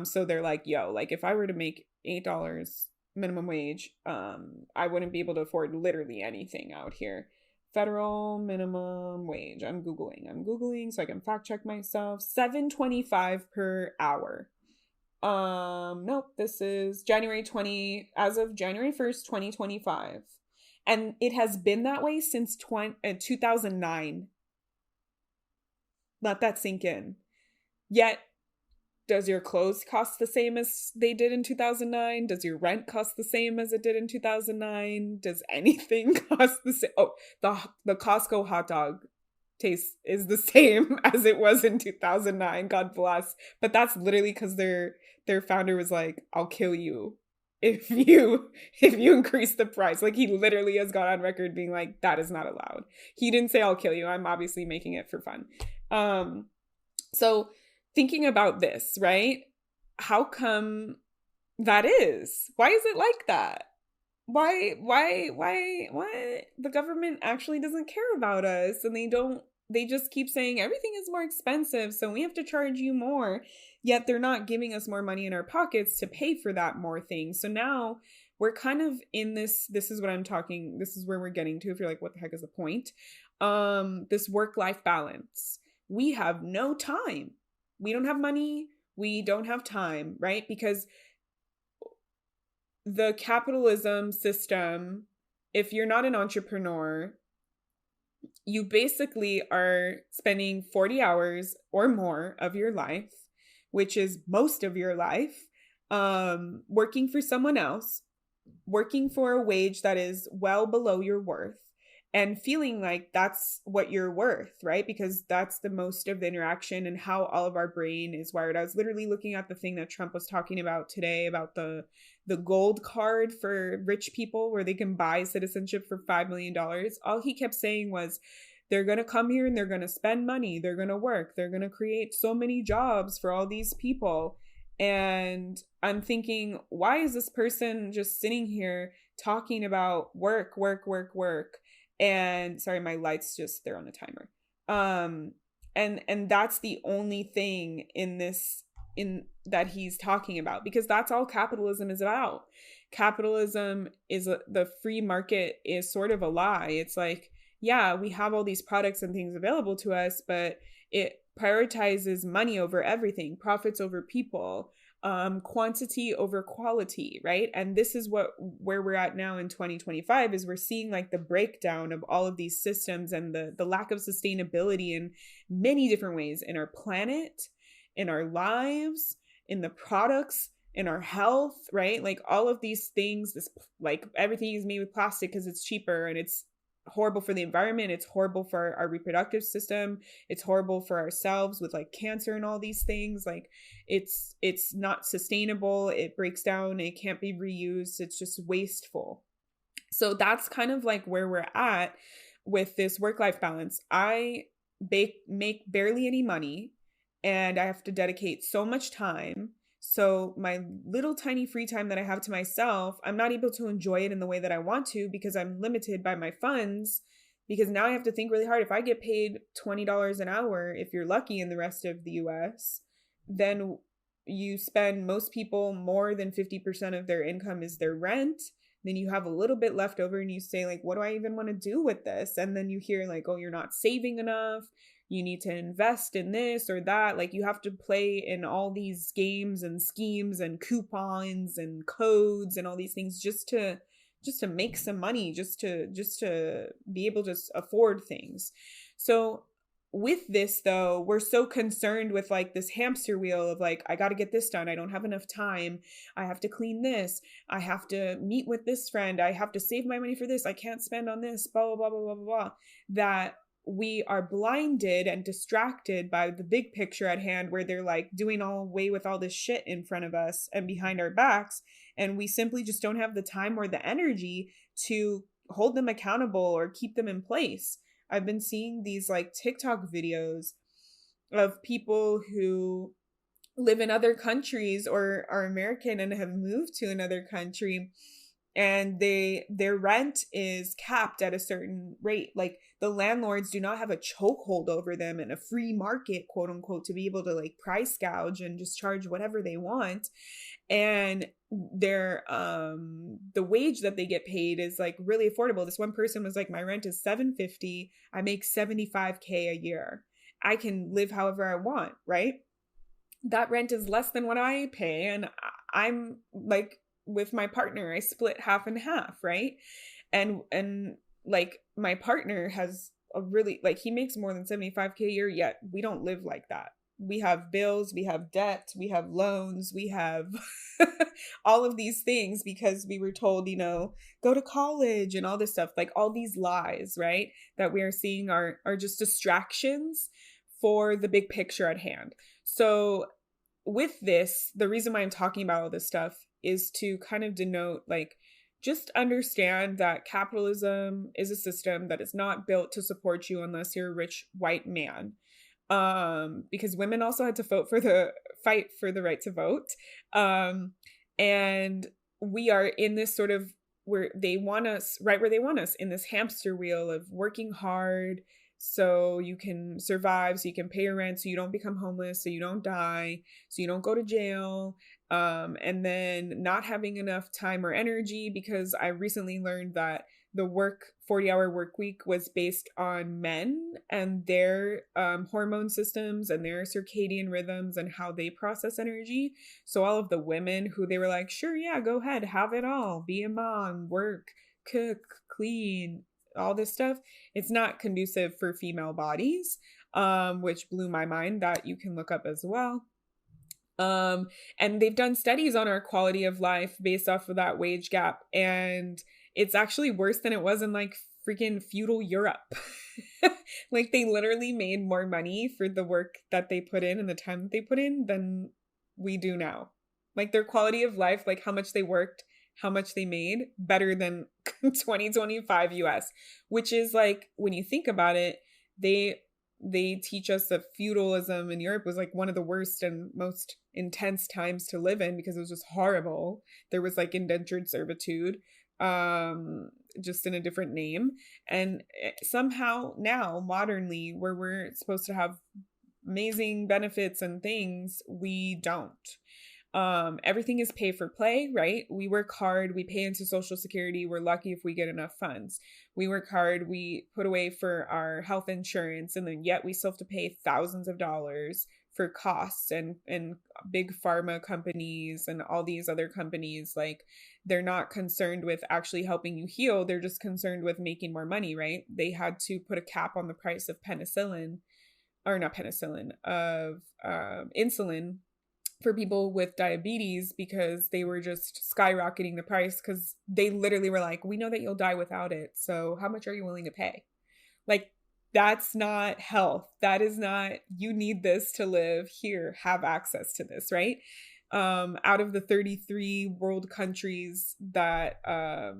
A: So they're like, yo, like if I were to make $8 minimum wage, I wouldn't be able to afford literally anything out here. Federal minimum wage. I'm Googling so I can fact check myself. $7.25 per hour. Nope, this is as of January 1st, 2025. And it has been that way since 2009. Let that sink in. Yet, does your clothes cost the same as they did in 2009? Does your rent cost the same as it did in 2009? Does anything cost the same? Oh, the Costco hot dog taste is the same as it was in 2009. God bless. But that's literally because their founder was like, I'll kill you if you increase the price. Like he literally has gone on record being like, that is not allowed. He didn't say I'll kill you. I'm obviously making it for fun. So thinking about this, right? How come that is? Why is it like that? Why the government actually doesn't care about us, and they just keep saying everything is more expensive, so we have to charge you more, yet they're not giving us more money in our pockets to pay for that more thing. So now we're kind of in this is what I'm talking, this is where we're getting to if you're like, what the heck is the point? This work-life balance. We have no time. We don't have money. We don't have time, right? Because the capitalism system, if you're not an entrepreneur, you basically are spending 40 hours or more of your life, which is most of your life, working for someone else, working for a wage that is well below your worth, and feeling like that's what you're worth, right? Because that's the most of the interaction and how all of our brain is wired. I was literally looking at the thing that Trump was talking about today about the gold card for rich people where they can buy citizenship for $5 million. All he kept saying was They're going to come here and they're going to spend money. They're going to work. They're going to create so many jobs for all these people. And I'm thinking, why is this person just sitting here talking about work, work, work, work? And sorry, my lights just, they're on the timer. And that's the only thing in this, in that he's talking about, because that's all capitalism is about. Capitalism is the free market is sort of a lie. It's like, yeah, we have all these products and things available to us, but it prioritizes money over everything, profits over people, quantity over quality, right? And this is where we're at now in 2025, is we're seeing like the breakdown of all of these systems and the lack of sustainability in many different ways, in our planet, in our lives, in the products, in our health, right? Like all of these things, this, like everything is made with plastic because it's cheaper, and it's horrible for the environment. It's horrible for our reproductive system. It's horrible for ourselves with like cancer and all these things. Like it's not sustainable. It breaks down. It can't be reused. It's just wasteful. So that's kind of like where we're at with this work-life balance. I make barely any money, and I have to dedicate so much time. So my little tiny free time that I have to myself, I'm not able to enjoy it in the way that I want to, because I'm limited by my funds. Because now I have to think really hard. If I get paid $20 an hour, if you're lucky in the rest of the US, then you spend, most people, more than 50% of their income is their rent. Then you have a little bit left over, and you say like, what do I even want to do with this? And then you hear like, oh, you're not saving enough. You need to invest in this or that. Like you have to play in all these games and schemes and coupons and codes and all these things just to make some money, just to be able to afford things. So with this though, we're so concerned with like this hamster wheel of like, I got to get this done. I don't have enough time. I have to clean this. I have to meet with this friend. I have to save my money for this. I can't spend on this, blah, blah, blah, blah, blah, blah. That we are blinded and distracted by the big picture at hand, where they're like doing all away with all this shit in front of us and behind our backs. And we simply just don't have the time or the energy to hold them accountable or keep them in place. I've been seeing these like TikTok videos of people who live in other countries or are American and have moved to another country, and their rent is capped at a certain rate. Like the landlords do not have a chokehold over them and a free market, quote unquote, to be able to like price gouge and just charge whatever they want. And their the wage that they get paid is like really affordable. This one person was like, my rent is $750. I make $75K a year. I can live however I want, right? That rent is less than what I pay, and I'm like, with my partner, I split half and half, right? And like my partner has a really, like, he makes more than $75K a year, yet we don't live like that. We have bills, we have debt, we have loans, we have all of these things because we were told, you know, go to college and all this stuff, like all these lies, right? That we are seeing are just distractions for the big picture at hand. So with this, the reason why I'm talking about all this stuff is to kind of denote, like, just understand that capitalism is a system that is not built to support you unless you're a rich white man. Because women also had to fight for the right to vote. And we are in this sort of where they want us, right where they want us, in this hamster wheel of working hard so you can survive, so you can pay your rent, so you don't become homeless, so you don't die, so you don't go to jail. And then not having enough time or energy, because I recently learned that the 40-hour work week was based on men and their hormone systems and their circadian rhythms and how they process energy. So all of the women who they were like, sure, yeah, go ahead, have it all, be a mom, work, cook, clean, all this stuff, it's not conducive for female bodies, which blew my mind. That you can look up as well. And they've done studies on our quality of life based off of that wage gap. And it's actually worse than it was in like freaking feudal Europe. Like they literally made more money for the work that they put in and the time that they put in than we do now. Like their quality of life, like how much they worked, how much they made, better than 2025 US, which is like, when you think about it, they teach us that feudalism in Europe was like one of the worst and most intense times to live in because it was just horrible. There was like indentured servitude, just in a different name. And somehow now, modernly, where we're supposed to have amazing benefits and things, we don't. Everything is pay for play, right? We work hard, we pay into social security, we're lucky if we get enough funds. We work hard, we put away for our health insurance, and then yet we still have to pay thousands of dollars for costs. And big pharma companies and all these other companies, like, they're not concerned with actually helping you heal, they're just concerned with making more money, right? They had to put a cap on the price of penicillin, or not penicillin, of insulin for people with diabetes because they were just skyrocketing the price, because they literally were like, we know that you'll die without it, so how much are you willing to pay? Like, that's not health. That is not, you need this to live, here, have access to this, right? Out of the 33 world countries that are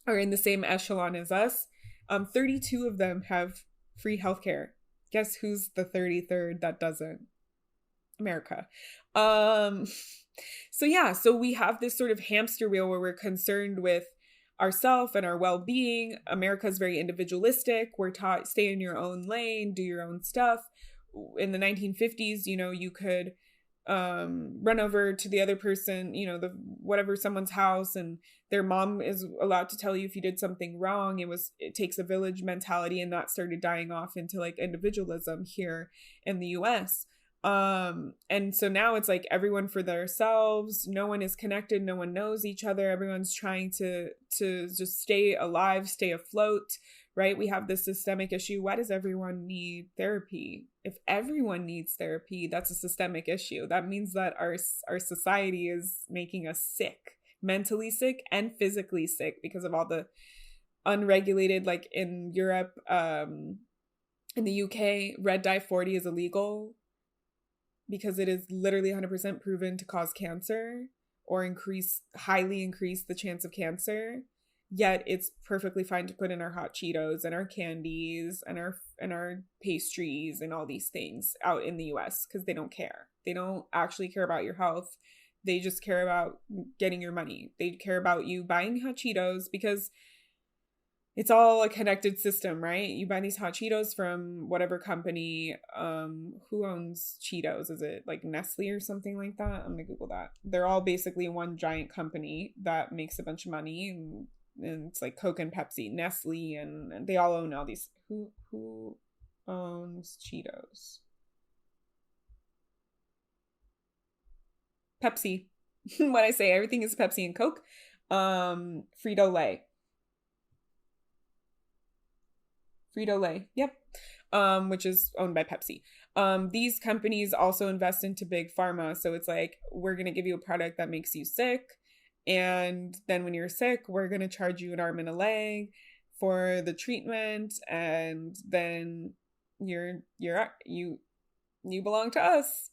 A: in the same echelon as us, 32 of them have free healthcare. Guess who's the 33rd that doesn't? America. So yeah, so we have this sort of hamster wheel where we're concerned with ourself and our well-being. America is very individualistic. We're taught, stay in your own lane, do your own stuff. In the 1950s, you know, you could run over to the other person, you know, the whatever, someone's house, and their mom is allowed to tell you if you did something wrong. It takes a village mentality, and that started dying off into like individualism here in the US. And so now it's like everyone for themselves, no one is connected, no one knows each other, everyone's trying to just stay alive, stay afloat, right? We have this systemic issue. Why does everyone need therapy? If everyone needs therapy, that's a systemic issue. That means that our society is making us sick, mentally sick and physically sick, because of all the unregulated, like in Europe, in the UK, red dye 40 is illegal because it is literally 100% proven to cause cancer or highly increase the chance of cancer. Yet it's perfectly fine to put in our hot Cheetos and our candies and our pastries and all these things out in the US, because they don't care. They don't actually care about your health. They just care about getting your money. They care about you buying hot Cheetos because it's all a connected system, right? You buy these hot Cheetos from whatever company. Who owns Cheetos? Is it like Nestle or something like that? I'm gonna Google that. They're all basically one giant company that makes a bunch of money, and it's like Coke and Pepsi, Nestle, and they all own all these. Who owns Cheetos? Pepsi. What I say, everything is Pepsi and Coke. Frito-Lay. Frito-Lay, yep. Which is owned by Pepsi. These companies also invest into big pharma. So it's like, we're going to give you a product that makes you sick. And then when you're sick, we're going to charge you an arm and a leg for the treatment. And then you belong to us.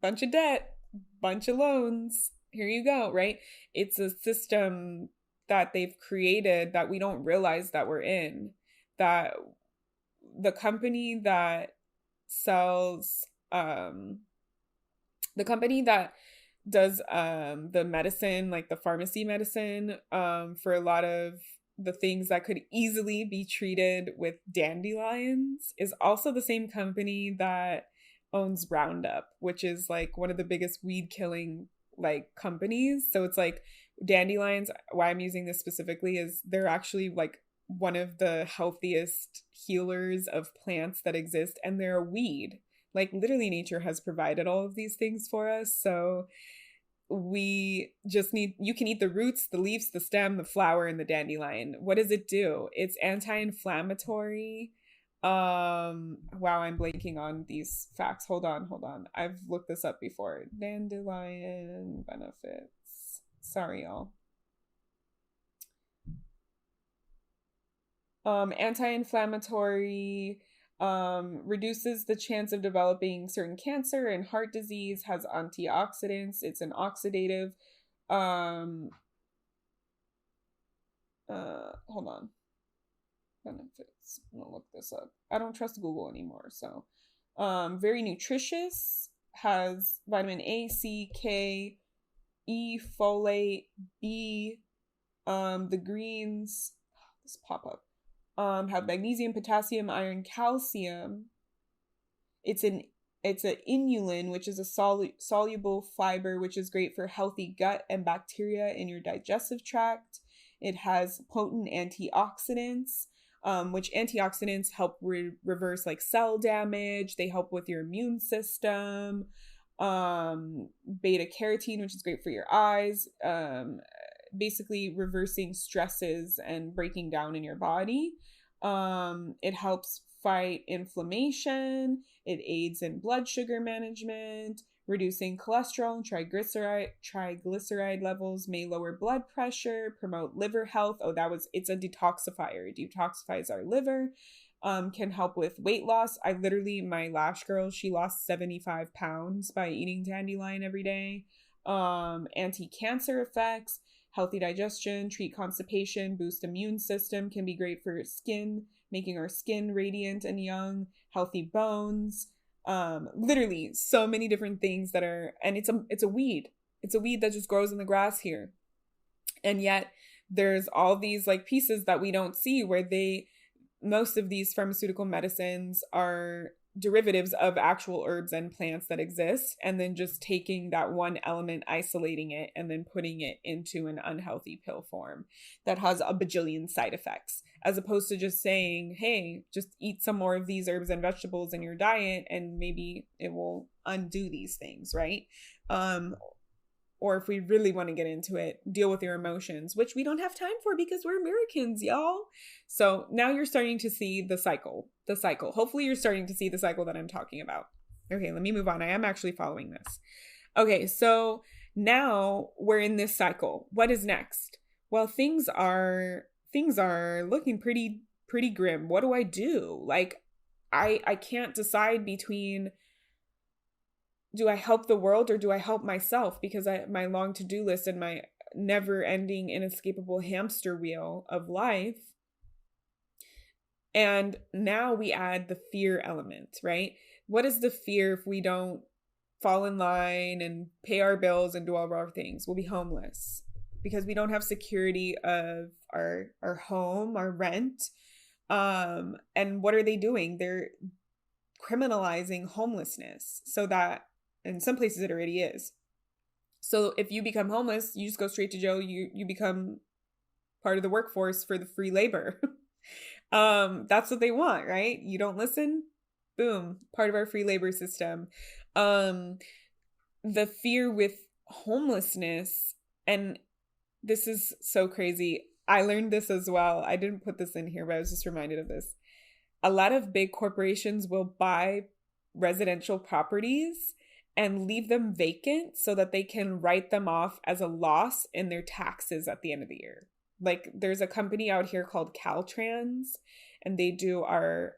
A: Bunch of debt, bunch of loans. Here you go, right? It's a system that they've created that we don't realize that we're in. That the company that sells, the company that does the medicine, like the pharmacy medicine, for a lot of the things that could easily be treated with dandelions, is also the same company that owns Roundup, which is like one of the biggest weed killing like companies. So it's like dandelions, why I'm using this specifically is they're actually like one of the healthiest healers of plants that exist, and they're a weed. Like, literally nature has provided all of these things for us. So we just need, you can eat the roots, the leaves, the stem, the flower, and the dandelion. What does it do? It's anti-inflammatory. Wow, I'm blanking on these facts. Hold on. I've looked this up before. Dandelion benefits. Sorry, y'all. Anti-inflammatory, reduces the chance of developing certain cancer and heart disease, has antioxidants, it's an oxidative, hold on. benefits. I'm gonna look this up. I don't trust Google anymore. So, very nutritious. Has vitamin A, C, K, E, folate, B. The greens. This pop up. Have magnesium, potassium, iron, calcium. It's an inulin, which is a soluble fiber, which is great for healthy gut and bacteria in your digestive tract. It has potent antioxidants, which antioxidants help reverse like cell damage. They help with your immune system. Beta carotene, which is great for your eyes. Basically reversing stresses and breaking down in your body. It helps fight inflammation. It aids in blood sugar management. Reducing cholesterol and triglyceride levels may lower blood pressure, promote liver health. It's a detoxifier. It detoxifies our liver. Can help with weight loss. My lash girl, she lost 75 pounds by eating dandelion every day. Anti-cancer effects, healthy digestion, treat constipation, boost immune system, can be great for skin, making our skin radiant and young, healthy bones. Literally so many different things and it's a weed. It's a weed that just grows in the grass here. And yet there's all these like pieces that we don't see where most of these pharmaceutical medicines are derivatives of actual herbs and plants that exist, and then just taking that one element, isolating it, and then putting it into an unhealthy pill form that has a bajillion side effects, as opposed to just saying, hey, just eat some more of these herbs and vegetables in your diet and maybe it will undo these things, right? Or if we really want to get into it, deal with your emotions, which we don't have time for because we're Americans, y'all. So now you're starting to see the cycle. Hopefully you're starting to see the cycle that I'm talking about. Okay, let me move on. I am actually following this. Okay, so now we're in this cycle. What is next? Well, things are looking pretty grim. What do I do? Like, I can't decide between, do I help the world or do I help myself? Because my long to-do list and my never-ending, inescapable hamster wheel of life. And now we add the fear element, right? What is the fear if we don't fall in line and pay our bills and do all of our things? We'll be homeless because we don't have security of our home, our rent. And what are they doing? They're criminalizing homelessness so that in some places it already is. So if you become homeless, you just go straight to jail. You become part of the workforce for the free labor. That's what they want, right? You don't listen, boom, part of our free labor system. The fear with homelessness, and this is so crazy. I learned this as well. I didn't put this in here, but I was just reminded of this. A lot of big corporations will buy residential properties and leave them vacant so that they can write them off as a loss in their taxes at the end of the year. Like, there's a company out here called Caltrans, and they do our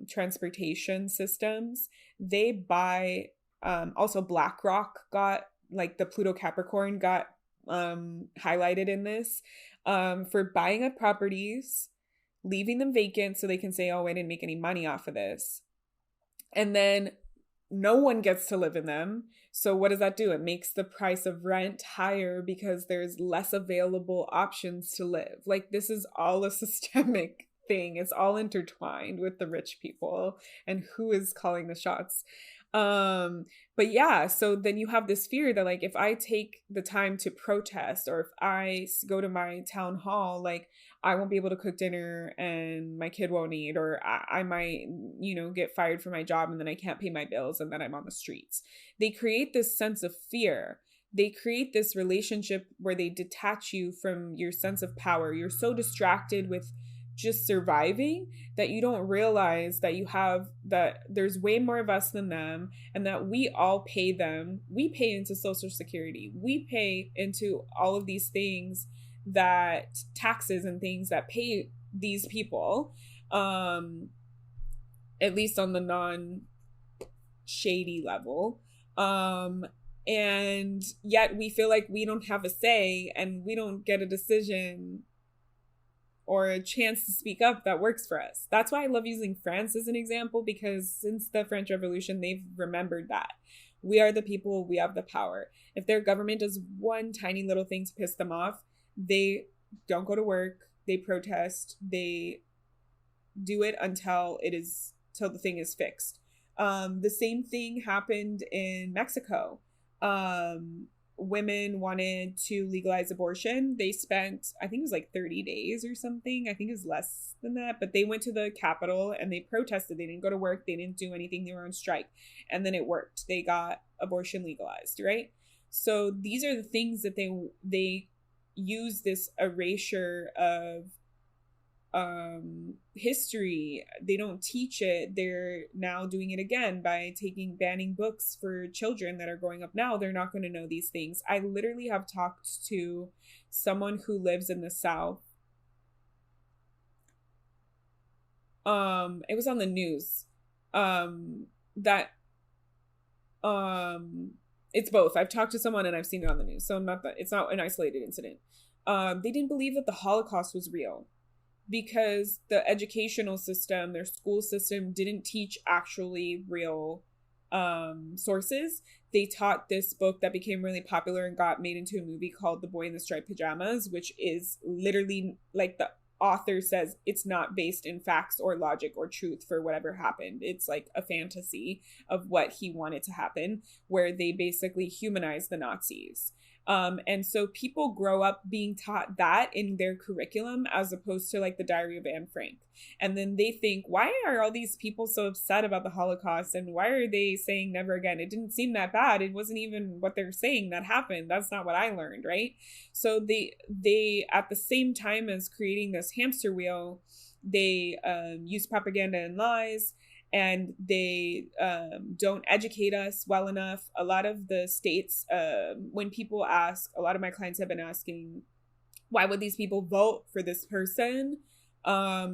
A: transportation systems. They buy, also BlackRock got, like, the Pluto Capricorn got highlighted in this, for buying up properties, leaving them vacant so they can say, oh, I didn't make any money off of this. And then no one gets to live in them. So what does that do? It makes the price of rent higher because there's less available options to live. Like, this is all a systemic thing. It's all intertwined with the rich people and who is calling the shots. But yeah, so then you have this fear that, like, if I take the time to protest, or if I go to my town hall, like, I won't be able to cook dinner and my kid won't eat, or I might, get fired from my job and then I can't pay my bills and then I'm on the streets. They create this sense of fear. They create this relationship where they detach you from your sense of power. You're so distracted with just surviving that you don't realize that there's way more of us than them, and that we all pay them. We pay into Social Security. We pay into all of these things, that taxes and things that pay these people, at least on the non-shady level. And yet we feel like we don't have a say and we don't get a decision or a chance to speak up that works for us. That's why I love using France as an example, because since the French Revolution, they've remembered that. We are the people, we have the power. If their government does one tiny little thing to piss them off, they don't go to work, they protest, they do it until the thing is fixed. The same thing happened in Mexico. Women wanted to legalize abortion. They spent, I think it was like 30 days or something. I think it was less than that. But they went to the Capitol and they protested. They didn't go to work. They didn't do anything. They were on strike. And then it worked. They got abortion legalized, right? So these are the things that they use this erasure of history. They don't teach it. They're now doing it again by banning books for children that are growing up now. They're not going to know these things. I literally have talked to someone who lives in the South. It was on the news. It's both. I've talked to someone and I've seen it on the news. So it's not an isolated incident. They didn't believe that the Holocaust was real, because the educational system, their school system, didn't teach actually real sources. They taught this book that became really popular and got made into a movie called The Boy in the Striped Pajamas, which is literally, like the author says, it's not based in facts or logic or truth for whatever happened. It's like a fantasy of what he wanted to happen, where they basically humanize the Nazis. And so people grow up being taught that in their curriculum, as opposed to like the Diary of Anne Frank. And then they think, why are all these people so upset about the Holocaust? And why are they saying never again? It didn't seem that bad. It wasn't even what they're saying that happened. That's not what I learned, right? So they at the same time as creating this hamster wheel, they use propaganda and lies. And they don't educate us well enough. A lot of the states, when people ask, a lot of my clients have been asking, why would these people vote for this person? A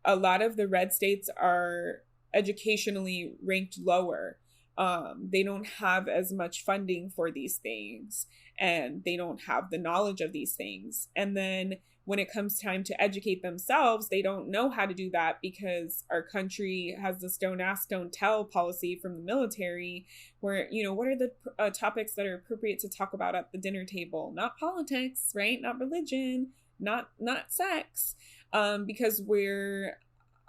A: lot of the red states are educationally ranked lower. They don't have as much funding for these things, and they don't have the knowledge of these things. And then when it comes time to educate themselves, they don't know how to do that, because our country has this don't ask, don't tell policy from the military, where, what are the topics that are appropriate to talk about at the dinner table? Not politics, right? Not religion, not sex, because we're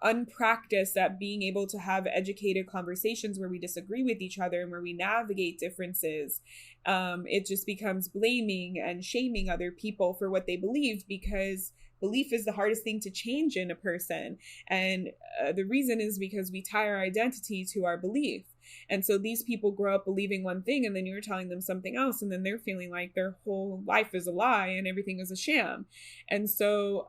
A: unpracticed at being able to have educated conversations where we disagree with each other and where we navigate differences. It just becomes blaming and shaming other people for what they believe, because belief is the hardest thing to change in a person. And the reason is because we tie our identity to our belief. And so these people grow up believing one thing, and then you're telling them something else, and then they're feeling like their whole life is a lie and everything is a sham. And so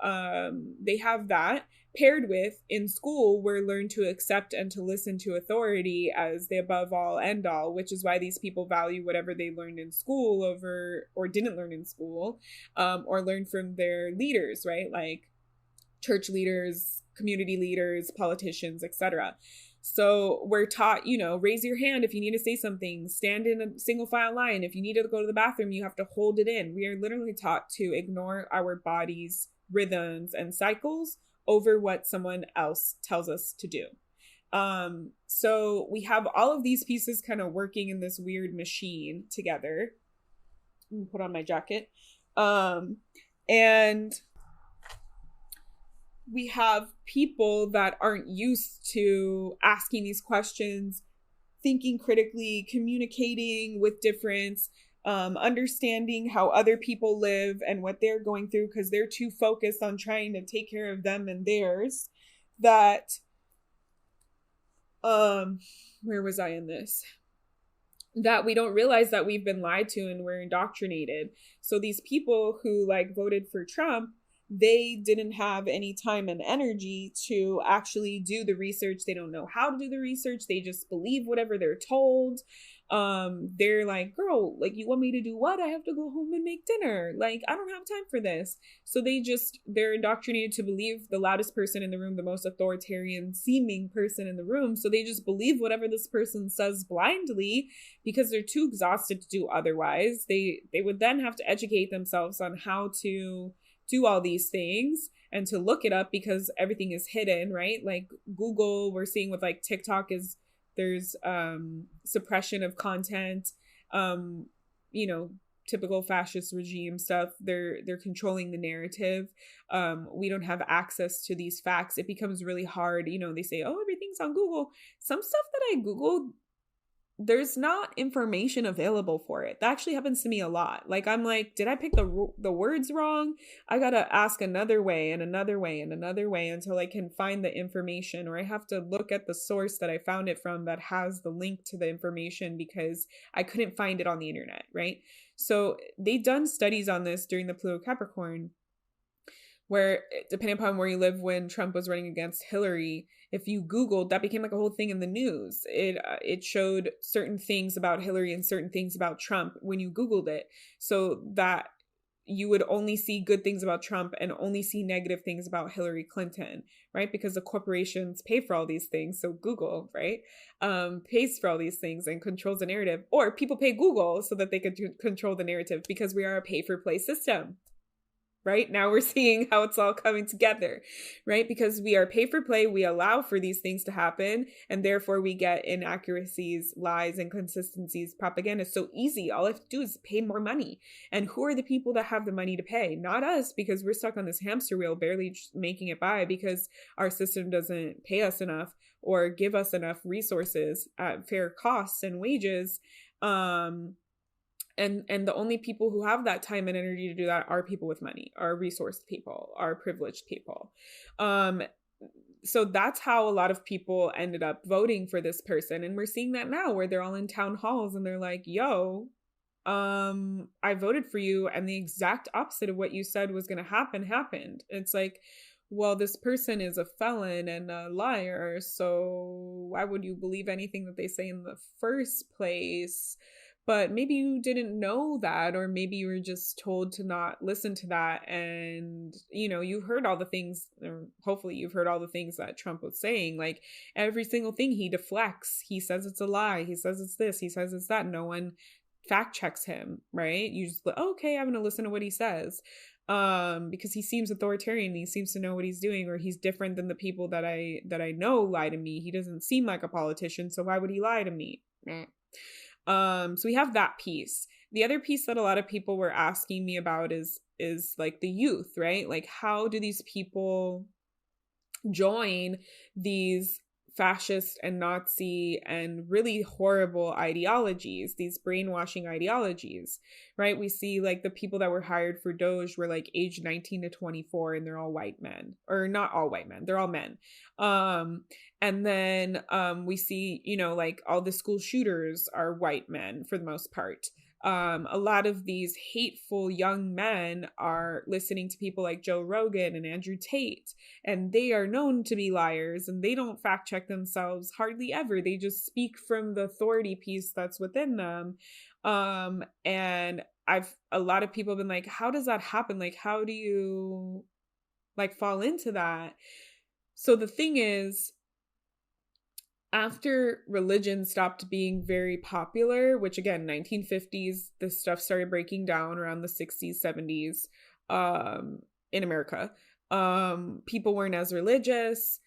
A: they have that paired with, in school, we're learned to accept and to listen to authority as the above all end all, which is why these people value whatever they learned in school over, or didn't learn in school, or learned from their leaders, right? Like church leaders, community leaders, politicians, etc. So we're taught, raise your hand if you need to say something, stand in a single file line. If you need to go to the bathroom, you have to hold it in. We are literally taught to ignore our body's rhythms and cycles over what someone else tells us to do. So we have all of these pieces kind of working in this weird machine together. Let me put on my jacket. And we have people that aren't used to asking these questions, thinking critically, communicating with difference, understanding how other people live and what they're going through, because they're too focused on trying to take care of them and theirs, that where was I in this? That we don't realize that we've been lied to and we're indoctrinated. So these people who voted for Trump, they didn't have any time and energy to actually do the research. They don't know how to do the research. They just believe whatever they're told. They're like, girl, you want me to do what? I have to go home and make dinner. I don't have time for this. So they're indoctrinated to believe the loudest person in the room, the most authoritarian seeming person in the room. So they just believe whatever this person says blindly, because they're too exhausted to do otherwise. They would then have to educate themselves on how to do all these things and to look it up because everything is hidden, right? Like Google, we're seeing with like TikTok is there's suppression of content, um, you know, typical fascist regime stuff. They're controlling the narrative. We don't have access to these facts. It becomes really hard. You know, they say, oh, everything's on Google. Some stuff that I Googled, there's not information available for it. That actually happens to me a lot. Like I'm like, did I pick the words wrong? I gotta ask another way and another way and another way until I can find the information, or I have to look at the source that I found it from that has the link to the information because I couldn't find it on the internet, right? So they done studies on this during the Pluto Capricorn, where depending upon where you live, when Trump was running against Hillary, if you Googled, that became like a whole thing in the news. It showed certain things about Hillary and certain things about Trump when you Googled it, so that you would only see good things about Trump and only see negative things about Hillary Clinton, right? Because the corporations pay for all these things. So Google, right, pays for all these things and controls the narrative, or people pay Google so that they could control the narrative because we are a pay for play system. Right now we're seeing how it's all coming together, right? Because we are pay for play, we allow for these things to happen, and therefore we get inaccuracies, lies, inconsistencies. Propaganda is so easy. All I have to do is pay more money. And who are the people that have the money to pay? Not us, because we're stuck on this hamster wheel, barely making it by because our system doesn't pay us enough or give us enough resources at fair costs and wages. And the only people who have that time and energy to do that are people with money, are resourced people, are privileged people. So that's how a lot of people ended up voting for this person. And we're seeing that now where they're all in town halls and they're like, yo, I voted for you. And the exact opposite of what you said was going to happen happened. It's like, well, this person is a felon and a liar, so why would you believe anything that they say in the first place? But maybe you didn't know that, or maybe you were just told to not listen to that. And, you know, you heard all the things, or hopefully you've heard all the things that Trump was saying. Like every single thing he deflects. He says it's a lie. He says it's this. He says it's that. No one fact checks him, right? You just, okay, I'm going to listen to what he says. Because he seems authoritarian. He seems to know what he's doing, or he's different than the people that I know lie to me. He doesn't seem like a politician. So why would he lie to me? So we have that piece. The other piece that a lot of people were asking me about is like the youth, right? Like how do these people join these fascist and Nazi and really horrible ideologies, these brainwashing ideologies, right? We see like the people that were hired for Doge were like age 19 to 24 and they're all white men, or not all white men, they're all men. And then we see, you know, like all the school shooters are white men for the most part. A lot of these hateful young men are listening to people like Joe Rogan and Andrew Tate, and they are known to be liars, and they don't fact check themselves hardly ever. They just speak from the authority piece that's within them. And a lot of people have been like, how does that happen? Like, how do you like fall into that? So the thing is, after religion stopped being very popular, which again, 1950s, this stuff started breaking down around the 60s, 70s, in America. People weren't as religious.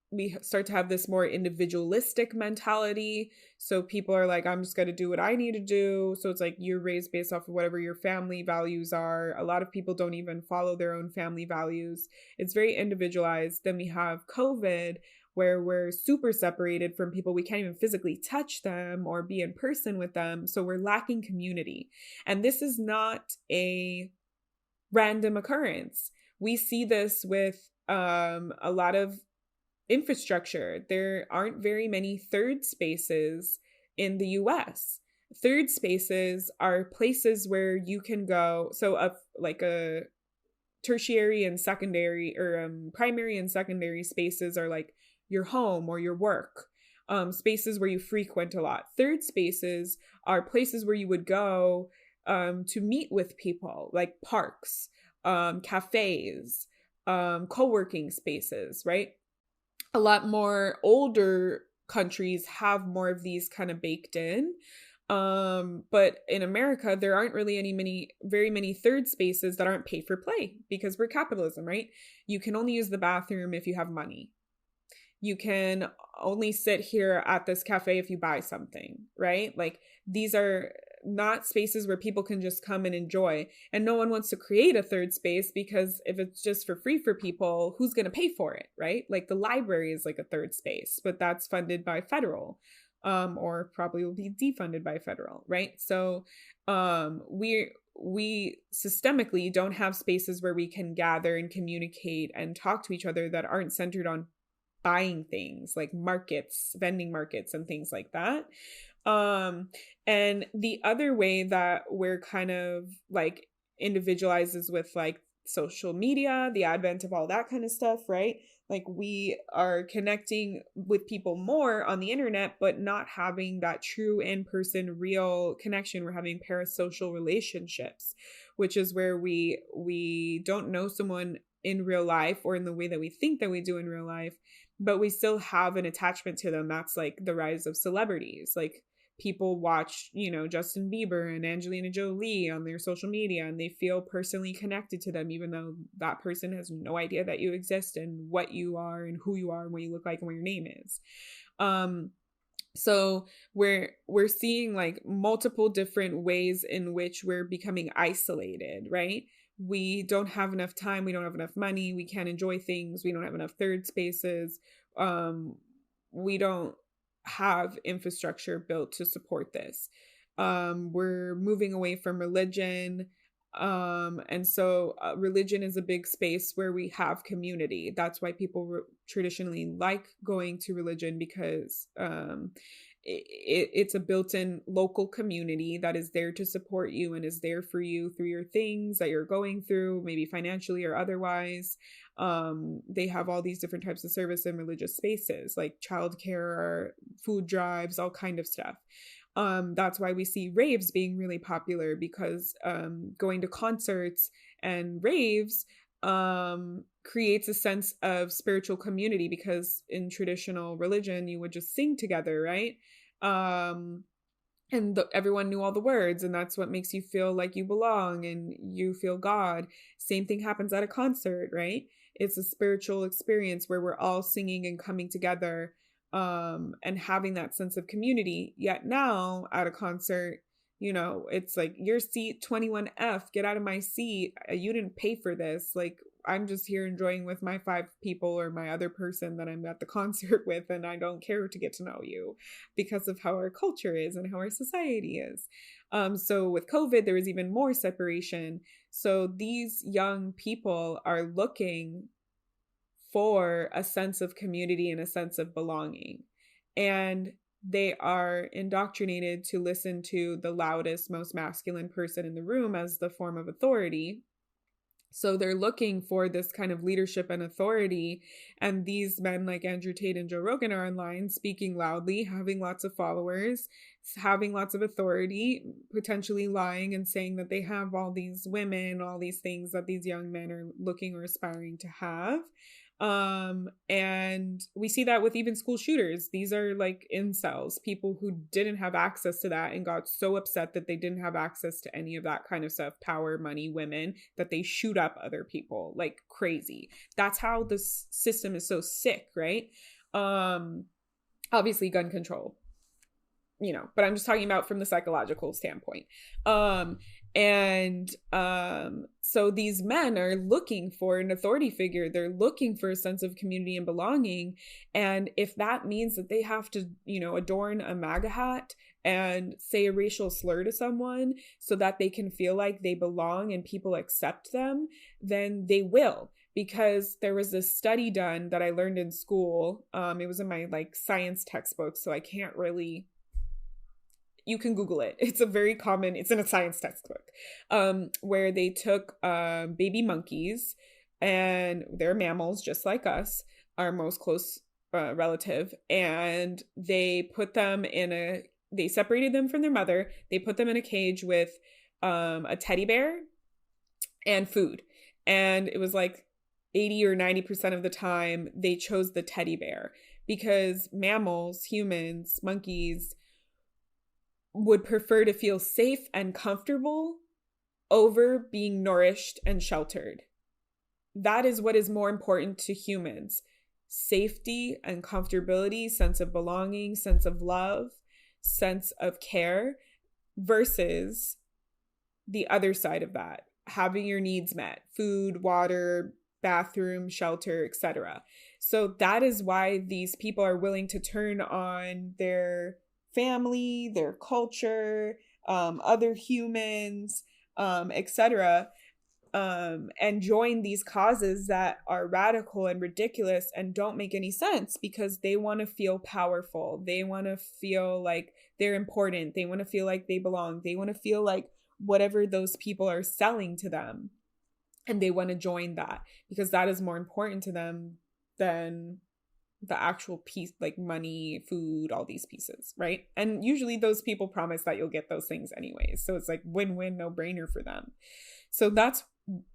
A: We start to have this more individualistic mentality. So people are like, I'm just going to do what I need to do. So it's like you're raised based off of whatever your family values are. A lot of people don't even follow their own family values. It's very individualized. Then we have COVID, where we're super separated from people. We can't even physically touch them or be in person with them. So we're lacking community. And this is not a random occurrence. We see this with a lot of infrastructure. There aren't very many third spaces in the US. Third spaces are places where you can go. So like a tertiary and secondary, or primary and secondary spaces are like your home or your work, spaces where you frequent a lot. Third spaces are places where you would go to meet with people, like parks, cafes, co-working spaces, right? A lot more older countries have more of these kind of baked in. But in America, there aren't really very many third spaces that aren't pay for play because we're capitalism, right? You can only use the bathroom if you have money. You can only sit here at this cafe if you buy something, right? Like these are not spaces where people can just come and enjoy. And no one wants to create a third space because if it's just for free for people, who's going to pay for it, right? Like the library is like a third space, but that's funded by federal, or probably will be defunded by federal, right? So we systemically don't have spaces where we can gather and communicate and talk to each other that aren't centered on buying things like markets, vending markets and things like that. And the other way that we're kind of like individualized is with like social media, the advent of all that kind of stuff, right? Like we are connecting with people more on the internet, but not having that true in-person real connection. We're having parasocial relationships, which is where we don't know someone in real life or in the way that we think that we do in real life, but we still have an attachment to them. That's like the rise of celebrities. Like people watch, Justin Bieber and Angelina Jolie on their social media and they feel personally connected to them, even though that person has no idea that you exist and what you are and who you are and what you look like and what your name is. So we're seeing like multiple different ways in which we're becoming isolated, right? We don't have enough time. We don't have enough money. We can't enjoy things. We don't have enough third spaces. We don't have infrastructure built to support this. We're moving away from religion. And so religion is a big space where we have community. That's why people traditionally like going to religion, because it's a built-in local community that is there to support you and is there for you through your things that you're going through, maybe financially or otherwise. They have all these different types of service in religious spaces like childcare, food drives, all kind of stuff. That's why we see raves being really popular, because going to concerts and raves creates a sense of spiritual community, because in traditional religion you would just sing together, right? And everyone knew all the words, and that's what makes you feel like you belong and you feel God. Same thing happens at a concert, right? It's a spiritual experience where we're all singing and coming together, and having that sense of community. Yet now at a concert, it's like your seat 21F, get out of my seat. You didn't pay for this. Like, I'm just here enjoying with my 5 people or my other person that I'm at the concert with, and I don't care to get to know you, because of how our culture is and how our society is. So with COVID, there was even more separation. So these young people are looking for a sense of community and a sense of belonging. And they are indoctrinated to listen to the loudest, most masculine person in the room as the form of authority. So they're looking for this kind of leadership and authority. And these men like Andrew Tate and Joe Rogan are online speaking loudly, having lots of followers, having lots of authority, potentially lying and saying that they have all these women, all these things that these young men are looking or aspiring to have. And we see that with even school shooters. These are like incels, people who didn't have access to that and got so upset that they didn't have access to any of that kind of stuff, power, money, women, that they shoot up other people like crazy. That's how this system is so sick, right? Obviously gun control, but I'm just talking about from the psychological standpoint. So these men are looking for an authority figure. They're looking for a sense of community and belonging. And if that means that they have to, adorn a MAGA hat and say a racial slur to someone so that they can feel like they belong and people accept them, then they will. Because there was this study done that I learned in school. It was in my science textbook, so I can't really... You can Google it. It's in a science textbook, where they took baby monkeys, and they're mammals just like us, our most close relative, and they separated them from their mother. They put them in a cage with a teddy bear and food. And it was like 80 or 90% of the time they chose the teddy bear, because mammals, humans, monkeys would prefer to feel safe and comfortable over being nourished and sheltered. That is what is more important to humans: safety and comfortability, sense of belonging, sense of love, sense of care, versus the other side of that, having your needs met: food, water, bathroom, shelter, etc. So that is why these people are willing to turn on their family, their culture, other humans, etc., and join these causes that are radical and ridiculous and don't make any sense, because they want to feel powerful. They want to feel like they're important. They want to feel like they belong. They want to feel like whatever those people are selling to them. And they want to join that because that is more important to them than the actual piece, like money, food, all these pieces, right? And usually those people promise that you'll get those things anyways. So it's like win-win, no brainer for them. So that's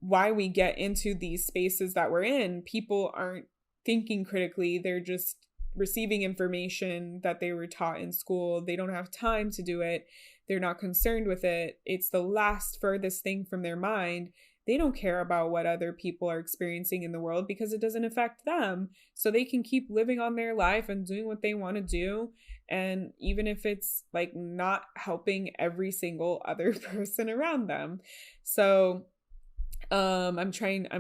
A: why we get into these spaces that we're in. People aren't thinking critically. They're just receiving information that they were taught in school. They don't have time to do it. They're not concerned with it. It's the last furthest thing from their mind. They don't care about what other people are experiencing in the world because it doesn't affect them. So they can keep living on their life and doing what they want to do. And even if it's like not helping every single other person around them. So I'm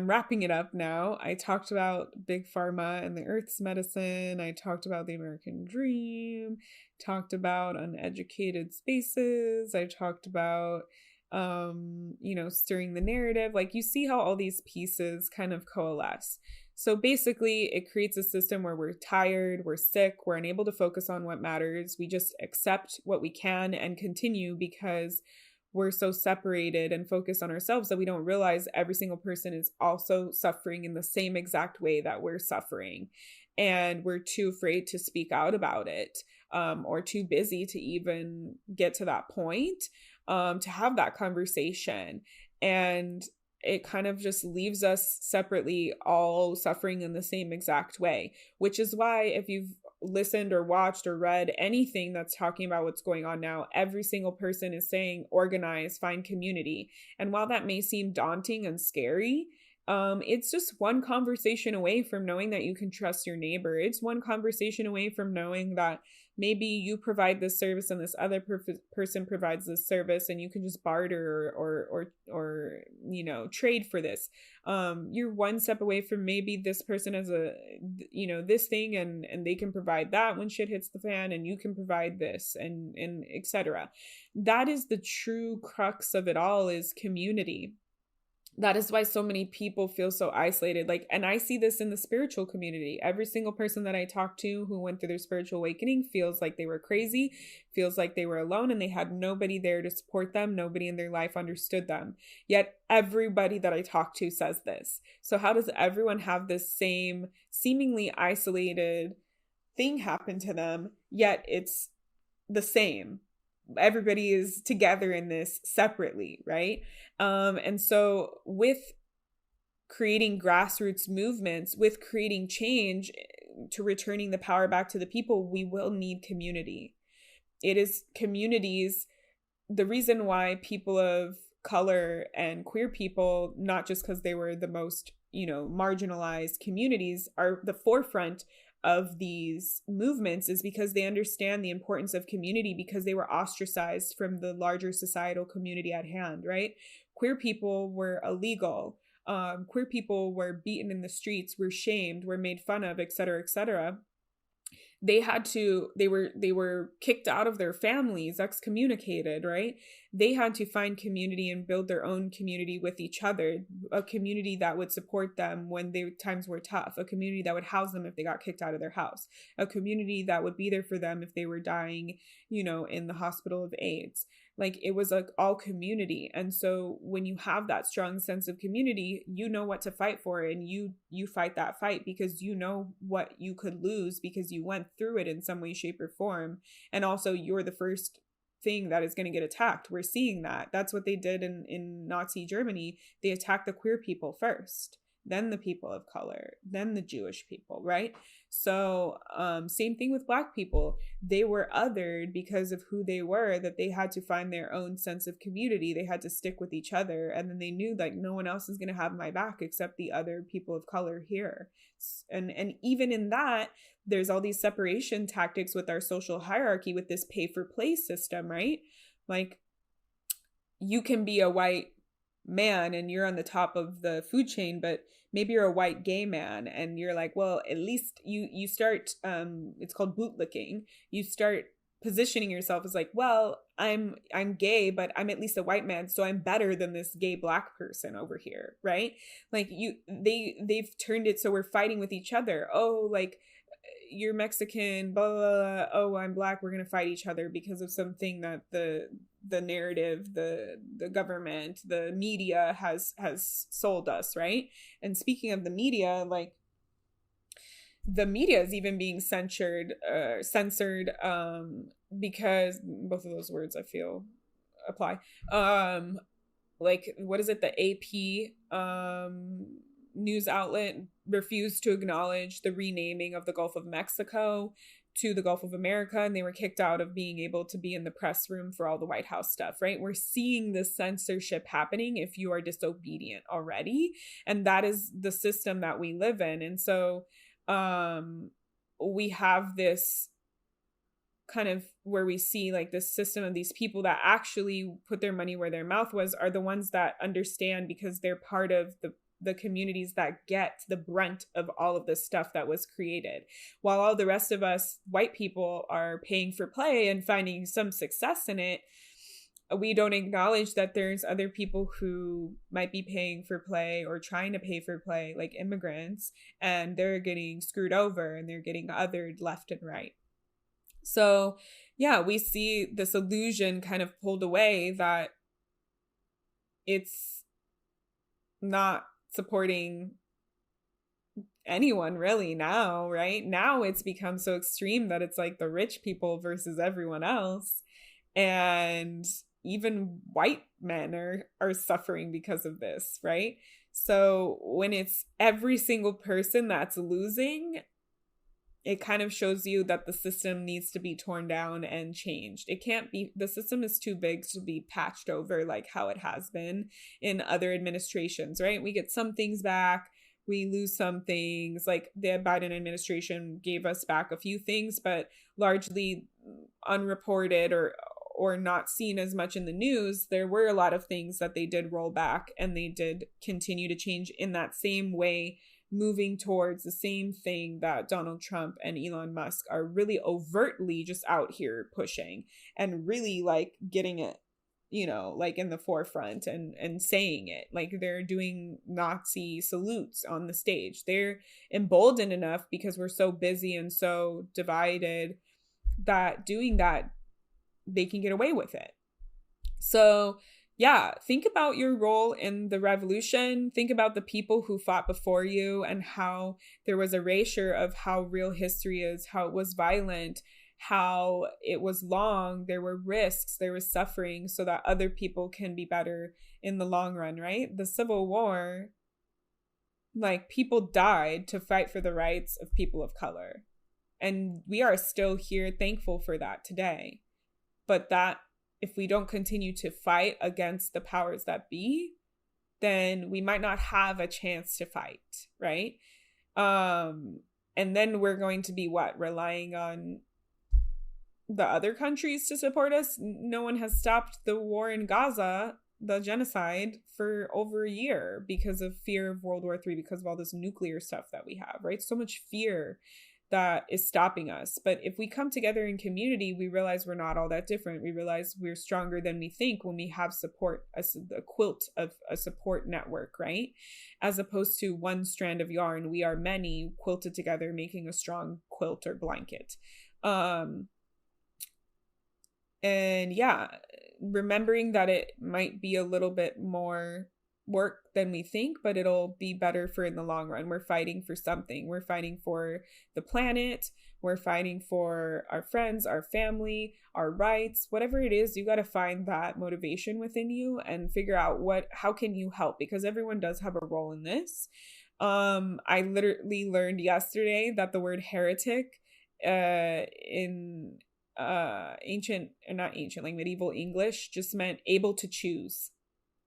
A: wrapping it up now. I talked about Big Pharma and the Earth's medicine. I talked about the American dream, talked about uneducated spaces. I talked about, stirring the narrative. Like, you see how all these pieces kind of coalesce. So basically, it creates a system where we're tired, we're sick, we're unable to focus on what matters. We just accept what we can and continue because we're so separated and focused on ourselves that we don't realize every single person is also suffering in the same exact way that we're suffering. And we're too afraid to speak out about it, or too busy to even get to that point, to have that conversation. And it kind of just leaves us separately, all suffering in the same exact way, which is why if you've listened or watched or read anything that's talking about what's going on now, every single person is saying organize, find community. And while that may seem daunting and scary, it's just one conversation away from knowing that you can trust your neighbor. It's one conversation away from knowing that maybe you provide this service and this other person provides this service, and you can just barter or trade for this. You're one step away from maybe this person has this thing, and they can provide that when shit hits the fan, and you can provide this, and etc. That is the true crux of it all, is community. That is why so many people feel so isolated. And I see this in the spiritual community. Every single person that I talk to who went through their spiritual awakening feels like they were crazy, feels like they were alone, and they had nobody there to support them. Nobody in their life understood them. Yet everybody that I talk to says this. So how does everyone have this same seemingly isolated thing happen to them, yet it's the same? Everybody is together in this separately, right? And so with creating grassroots movements, with creating change to returning the power back to the people, we will need community. It is communities. The reason why people of color and queer people, not just because they were the most, marginalized communities, are the forefront of these movements, is because they understand the importance of community, because they were ostracized from the larger societal community at hand, right? Queer people were illegal. Queer people were beaten in the streets, were shamed, were made fun of, etc., etc. They were kicked out of their families, excommunicated, right? They had to find community and build their own community with each other, a community that would support them when their times were tough, a community that would house them if they got kicked out of their house, a community that would be there for them if they were dying, in the hospital of AIDS. It was all community. And so when you have that strong sense of community, you know what to fight for, and you fight that fight because you know what you could lose because you went through it in some way, shape, or form. And also you're the first thing that is going to get attacked. We're seeing that. That's what they did in Nazi Germany. They attacked the queer people first. then the people of color, then the Jewish people, right? So same thing with Black people. They were othered because of who they were, that they had to find their own sense of community. They had to stick with each other. And then they knew like no one else is going to have my back except the other people of color here. And even in that, there's all these separation tactics with our social hierarchy with this pay for play system, right? Like you can be a white man and you're on the top of the food chain, but maybe you're a white gay man and you're like, well, at least you start it's called bootlicking. You start positioning yourself as like, well, I'm gay, but I'm at least a white man, so I'm better than this gay Black person over here, right? Like they've turned it so we're fighting with each other. Oh, like you're Mexican, blah, blah, blah. Oh, I'm Black. We're going to fight each other because of something that the narrative, the government, the media has sold us, right? And speaking of the media, like the media is even being censored because both of those words I feel apply. Like what is it? The AP news outlet refused to acknowledge the renaming of the Gulf of Mexico to the Gulf of America, and they were kicked out of being able to be in the press room for all the White House stuff, right? We're seeing this censorship happening if you are disobedient already, and that is the system that we live in. And so we have this kind of where we see like this system of these people that actually put their money where their mouth was are the ones that understand because they're part of the communities that get the brunt of all of this stuff that was created, while all the rest of us white people are paying for play and finding some success in it. We don't acknowledge that there's other people who might be paying for play or trying to pay for play, like immigrants, and they're getting screwed over and they're getting othered left and right. So yeah, we see this illusion kind of pulled away that it's not supporting anyone really now, right? Now it's become so extreme that it's like the rich people versus everyone else. And even white men are suffering because of this, right? So when it's every single person that's losing, it kind of shows you that the system needs to be torn down and changed. It can't be, the system is too big to be patched over like how it has been in other administrations, right? We get some things back, we lose some things. Like the Biden administration gave us back a few things, but largely unreported or not seen as much in the news. There were a lot of things that they did roll back, and they did continue to change in that same way, moving towards the same thing that Donald Trump and Elon Musk are really overtly just out here pushing and really like getting it, you know, like in the forefront and saying it. Like they're doing Nazi salutes on the stage. They're emboldened enough because we're so busy and so divided that doing that, they can get away with it. So yeah, think about your role in the revolution. Think about the people who fought before you and how there was erasure of how real history is, how it was violent, how it was long, there were risks, there was suffering, so that other people can be better in the long run, right? The Civil War, like people died to fight for the rights of people of color. And we are still here thankful for that today. But that if we don't continue to fight against the powers that be, then we might not have a chance to fight, right? And then we're going to be relying on the other countries to support us. No one has stopped the war in Gaza, the genocide, for over a year because of fear of World War III, because of all this nuclear stuff that we have, right? So much fear that is stopping us. But if we come together in community, we realize we're not all that different. We realize we're stronger than we think when we have support, a quilt of a support network, right? As opposed to one strand of yarn, we are many quilted together, making a strong quilt or blanket. And yeah, remembering that it might be a little bit more work than we think, but it'll be better for in the long run. We're fighting for something. We're fighting for the planet. We're fighting for our friends, our family, our rights, whatever it is. You got to find that motivation within you and figure out how can you help, because everyone does have a role in this. I literally learned yesterday that the word heretic in ancient, or not ancient, like medieval English, just meant able to choose.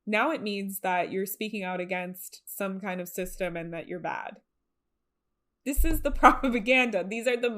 A: Now it means that you're speaking out against some kind of system and that you're bad. This is the propaganda. These are the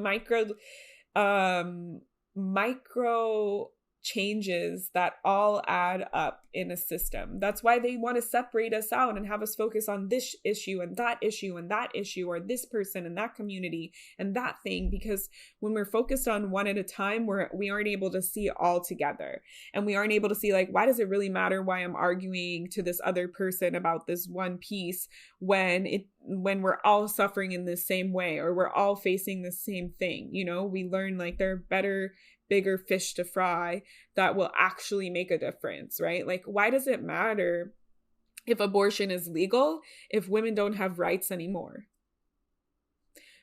A: micro changes that all add up in a system. That's why they want to separate us out and have us focus on this issue and that issue and that issue, or this person and that community and that thing, because when we're focused on one at a time, we aren't able to see all together, and we aren't able to see, like, why does it really matter why I'm arguing to this other person about this one piece when we're all suffering in the same way, or we're all facing the same thing. We learn, like, there are better, bigger fish to fry that will actually make a difference, right? Like, why does it matter if abortion is legal if women don't have rights anymore?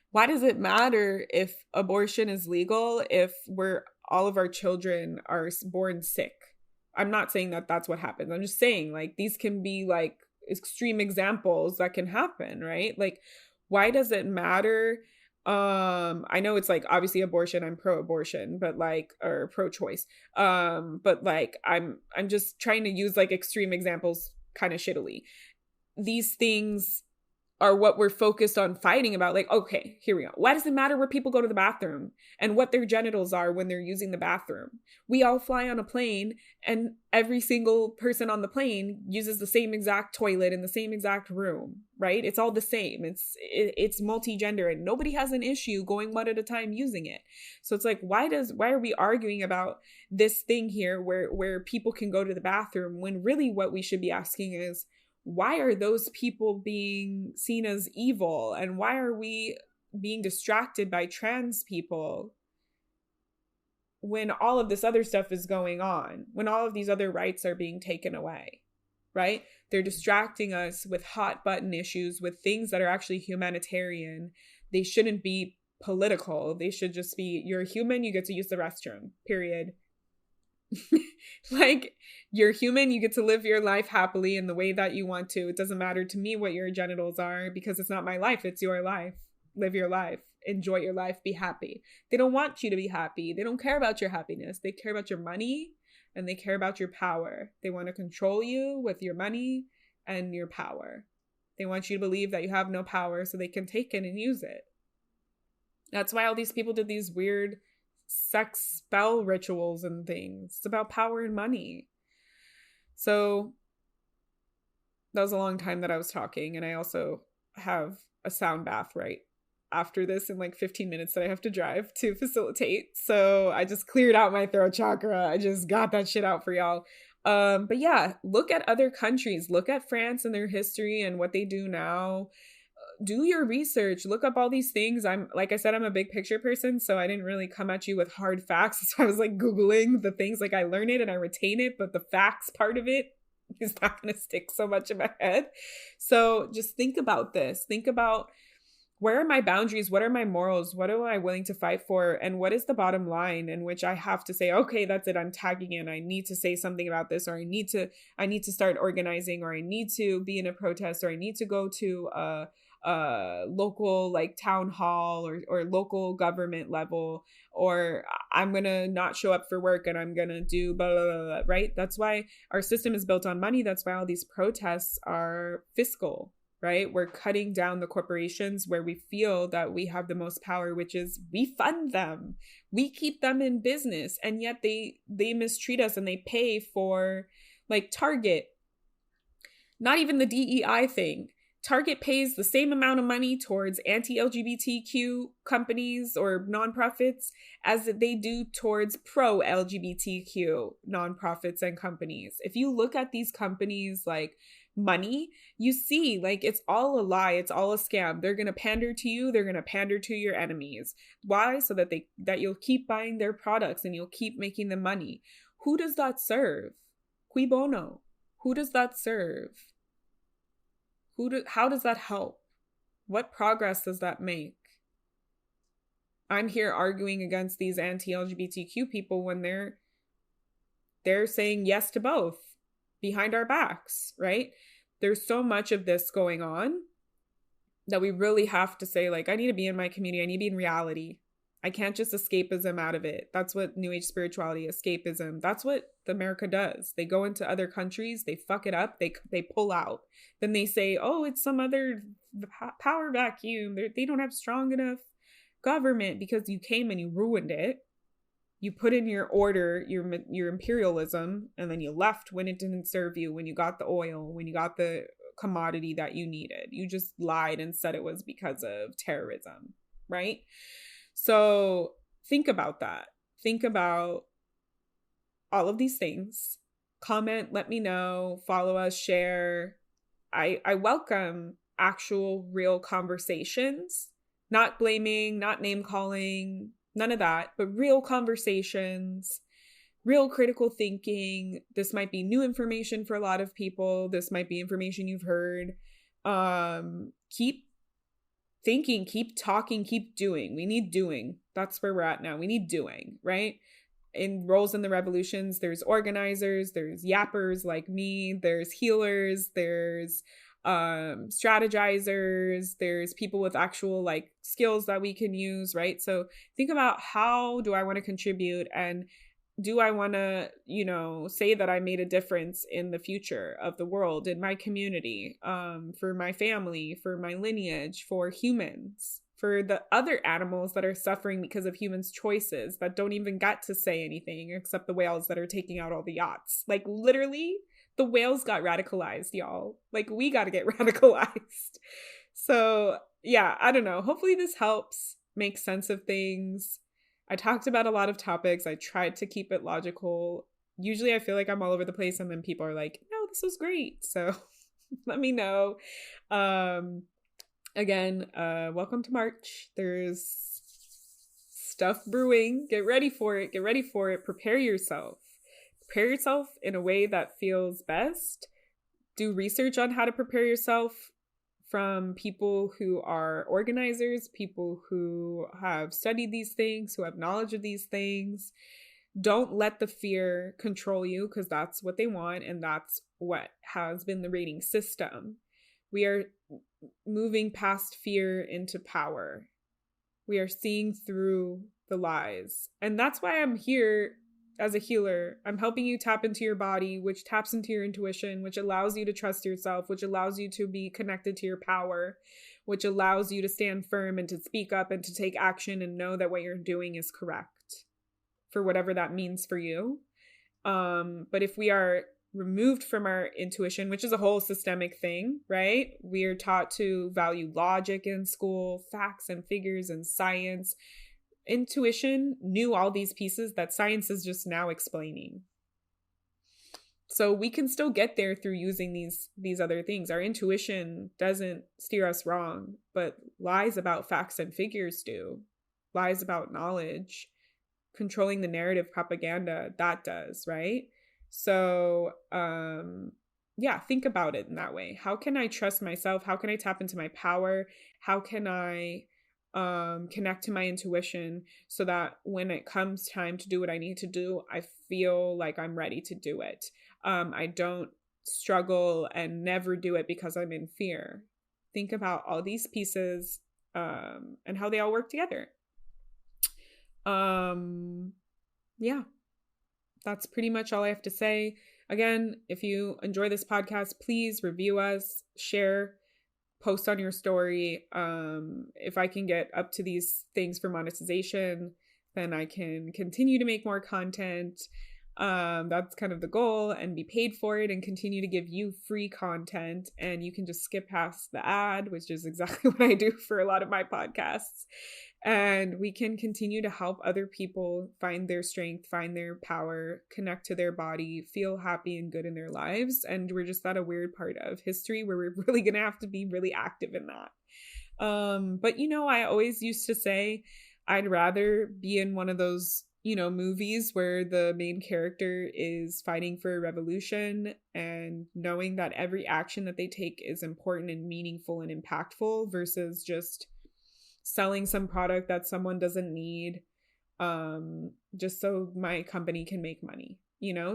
A: Why does it matter if abortion is legal if all of our children are born sick? I'm not saying that that's what happens. I'm just saying, like, these can be like extreme examples that can happen, right? Like, why does it matter? I know it's like, obviously abortion, I'm pro-abortion, but like, or pro-choice. But like, I'm just trying to use like extreme examples kind of shittily. These things are what we're focused on fighting about. Like, okay, here we go. Why does it matter where people go to the bathroom and what their genitals are when they're using the bathroom? We all fly on a plane, and every single person on the plane uses the same exact toilet in the same exact room, right? It's all the same. It's multi-gender, and nobody has an issue going one at a time using it. So it's like, why are we arguing about this thing here where people can go to the bathroom, when really what we should be asking is, why are those people being seen as evil? And why are we being distracted by trans people when all of this other stuff is going on, when all of these other rights are being taken away, right? They're distracting us with hot button issues, with things that are actually humanitarian. They shouldn't be political. They should just be, you're a human, you get to use the restroom, period. Like, you're human, you get to live your life happily in the way that you want to. It doesn't matter to me what your genitals are, because it's not my life, it's your life. Live your life, enjoy your life, be happy. They don't want you to be happy. They don't care about your happiness. They care about your money, and they care about your power. They want to control you with your money and your power. They want you to believe that you have no power so they can take it and use it. That's why all these people did these weird sex spell rituals and things. It's about power and money. So that was a long time that I was talking, and I also have a sound bath right after this in like 15 minutes that I have to drive to facilitate. So I just cleared out my throat chakra. I just got that shit out for y'all. But yeah, look at other countries. Look at France and their history and what they do now. Do your research, look up all these things. Like I said, I'm a big picture person, so I didn't really come at you with hard facts. So I was like Googling the things, like I learn it and I retain it, but the facts part of it is not going to stick so much in my head. So just think about this. Think about, where are my boundaries? What are my morals? What am I willing to fight for? And what is the bottom line in which I have to say, okay, that's it, I'm tagging in. I need to say something about this, or I need to start organizing, or I need to be in a protest, or I need to go to local like town hall or local government level, or I'm gonna not show up for work and I'm gonna do blah, blah, blah, blah, right? That's why our system is built on money. That's why all these protests are fiscal, right? We're cutting down the corporations where we feel that we have the most power, which is we fund them, we keep them in business, and yet they mistreat us, and they pay for, like, Target, not even the DEI thing. Target pays the same amount of money towards anti-LGBTQ companies or nonprofits as they do towards pro-LGBTQ nonprofits and companies. If you look at these companies like money, you see, like, it's all a lie. It's all a scam. They're going to pander to you. They're going to pander to your enemies. Why? So that you'll keep buying their products and you'll keep making them money. Who does that serve? Cui bono? Who does that serve? How does that help? What progress does that make? I'm here arguing against these anti-LGBTQ people when they're saying yes to both behind our backs, right? There's so much of this going on. that we really have to say, like, I need to be in my community. I need to be in reality. I can't just escapism out of it. That's what New Age spirituality, escapism. That's what America does. They go into other countries, they fuck it up, they pull out. Then they say, oh, it's some other power vacuum. They don't have strong enough government because you came and you ruined it. You put in your order, your imperialism, and then you left when it didn't serve you, when you got the oil, when you got the commodity that you needed. You just lied and said it was because of terrorism, right? So think about that. Think about all of these things. Comment, let me know, follow us, share. I welcome actual real conversations, not blaming, not name calling, none of that, but real conversations, real critical thinking. This might be new information for a lot of people. This might be information you've heard. Keep thinking, keep talking, keep doing. We need doing. That's where we're at now. We need doing, right? In roles in the revolutions, there's organizers, there's yappers like me, there's healers, there's strategizers, there's people with actual like skills that we can use, right? So think about, how do I want to contribute, and do I want to, say that I made a difference in the future of the world, in my community, for my family, for my lineage, for humans, for the other animals that are suffering because of humans' choices, that don't even get to say anything except the whales that are taking out all the yachts. Like, literally, the whales got radicalized, y'all. Like, we got to get radicalized. So yeah, I don't know. Hopefully this helps make sense of things. I talked about a lot of topics. I tried to keep it logical. Usually I feel like I'm all over the place, and then people are like, no, this was great. So let me know. Again, welcome to March. There's stuff brewing. Get ready for it. Get ready for it. Prepare yourself. Prepare yourself in a way that feels best. Do research on how to prepare yourself from people who are organizers, people who have studied these things, who have knowledge of these things. Don't let the fear control you, because that's what they want, and that's what has been the rating system. We are moving past fear into power. We are seeing through the lies. And that's why I'm here as a healer. I'm helping you tap into your body, which taps into your intuition, which allows you to trust yourself, which allows you to be connected to your power, which allows you to stand firm and to speak up and to take action and know that what you're doing is correct for whatever that means for you. But if we are removed from our intuition, which is a whole systemic thing, right? We are taught to value logic in school, facts and figures and science. Intuition knew all these pieces that science is just now explaining. So we can still get there through using these other things. Our intuition doesn't steer us wrong, but lies about facts and figures do. Lies about knowledge, controlling the narrative, propaganda, that does, right? So, yeah, think about it in that way. How can I trust myself? How can I tap into my power? How can I connect to my intuition so that when it comes time to do what I need to do, I feel like I'm ready to do it. I don't struggle and never do it because I'm in fear. Think about all these pieces and how they all work together. Yeah, that's pretty much all I have to say. Again, if you enjoy this podcast, please review us, share, post on your story. If I can get up to these things for monetization, then I can continue to make more content. That's kind of the goal, and be paid for it and continue to give you free content. And you can just skip past the ad, which is exactly what I do for a lot of my podcasts. And we can continue to help other people find their strength, find their power, connect to their body, feel happy and good in their lives. And we're just at a weird part of history where we're really going to have to be really active in that. But, I always used to say I'd rather be in one of those, movies where the main character is fighting for a revolution and knowing that every action that they take is important and meaningful and impactful, versus just selling some product that someone doesn't need, just so my company can make money,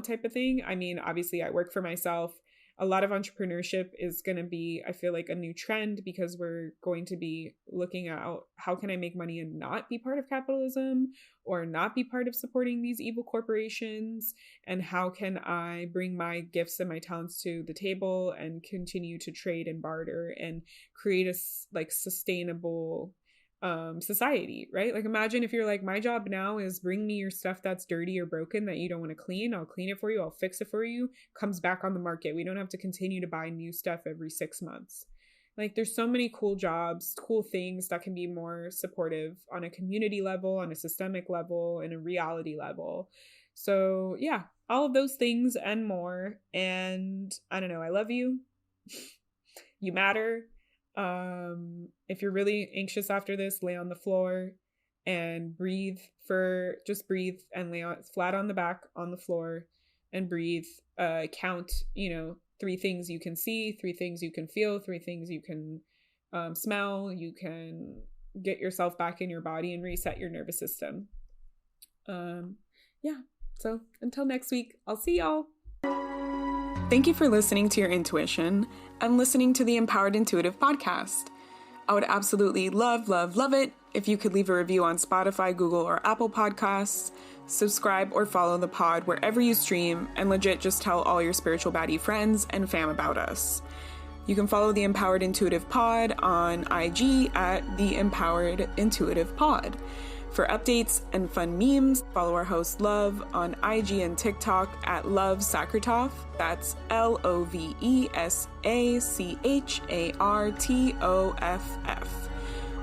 A: type of thing. I mean, obviously I work for myself. a lot of entrepreneurship is going to be, I feel like, a new trend, because we're going to be looking at how can I make money and not be part of capitalism, or not be part of supporting these evil corporations, and how can I bring my gifts and my talents to the table and continue to trade and barter and create a like sustainable society, right? Like, imagine if you're like, my job now is bring me your stuff that's dirty or broken that you don't want to clean. I'll clean it for you. I'll fix it for you. Comes back on the market. We don't have to continue to buy new stuff every 6 months. Like, there's so many cool jobs, cool things that can be more supportive on a community level, on a systemic level, and a reality level. So yeah, all of those things and more. And I don't know, I love you. You matter. If you're really anxious after this, lay on the floor and just breathe and lay flat on the back on the floor and breathe. Count, 3 things you can see, 3 things you can feel, 3 things you can smell. You can get yourself back in your body and reset your nervous system. Yeah. So until next week, I'll see y'all. Thank you for listening to your intuition and listening to the Empowered Intuitive podcast. I would absolutely love it if you could leave a review on Spotify, Google, or Apple Podcasts, subscribe or follow the pod wherever you stream, and legit just tell all your spiritual baddie friends and fam about us. You can follow the Empowered Intuitive Pod on IG at the Empowered Intuitive Pod. For updates and fun memes, follow our host Love on IG and TikTok at Love Sakratoff. That's LOVESACHARTOFF.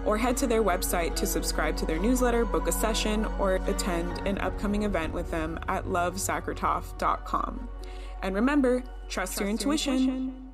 A: Or head to their website to subscribe to their newsletter, book a session, or attend an upcoming event with them at lovesakratoff.com. And remember, trust your intuition.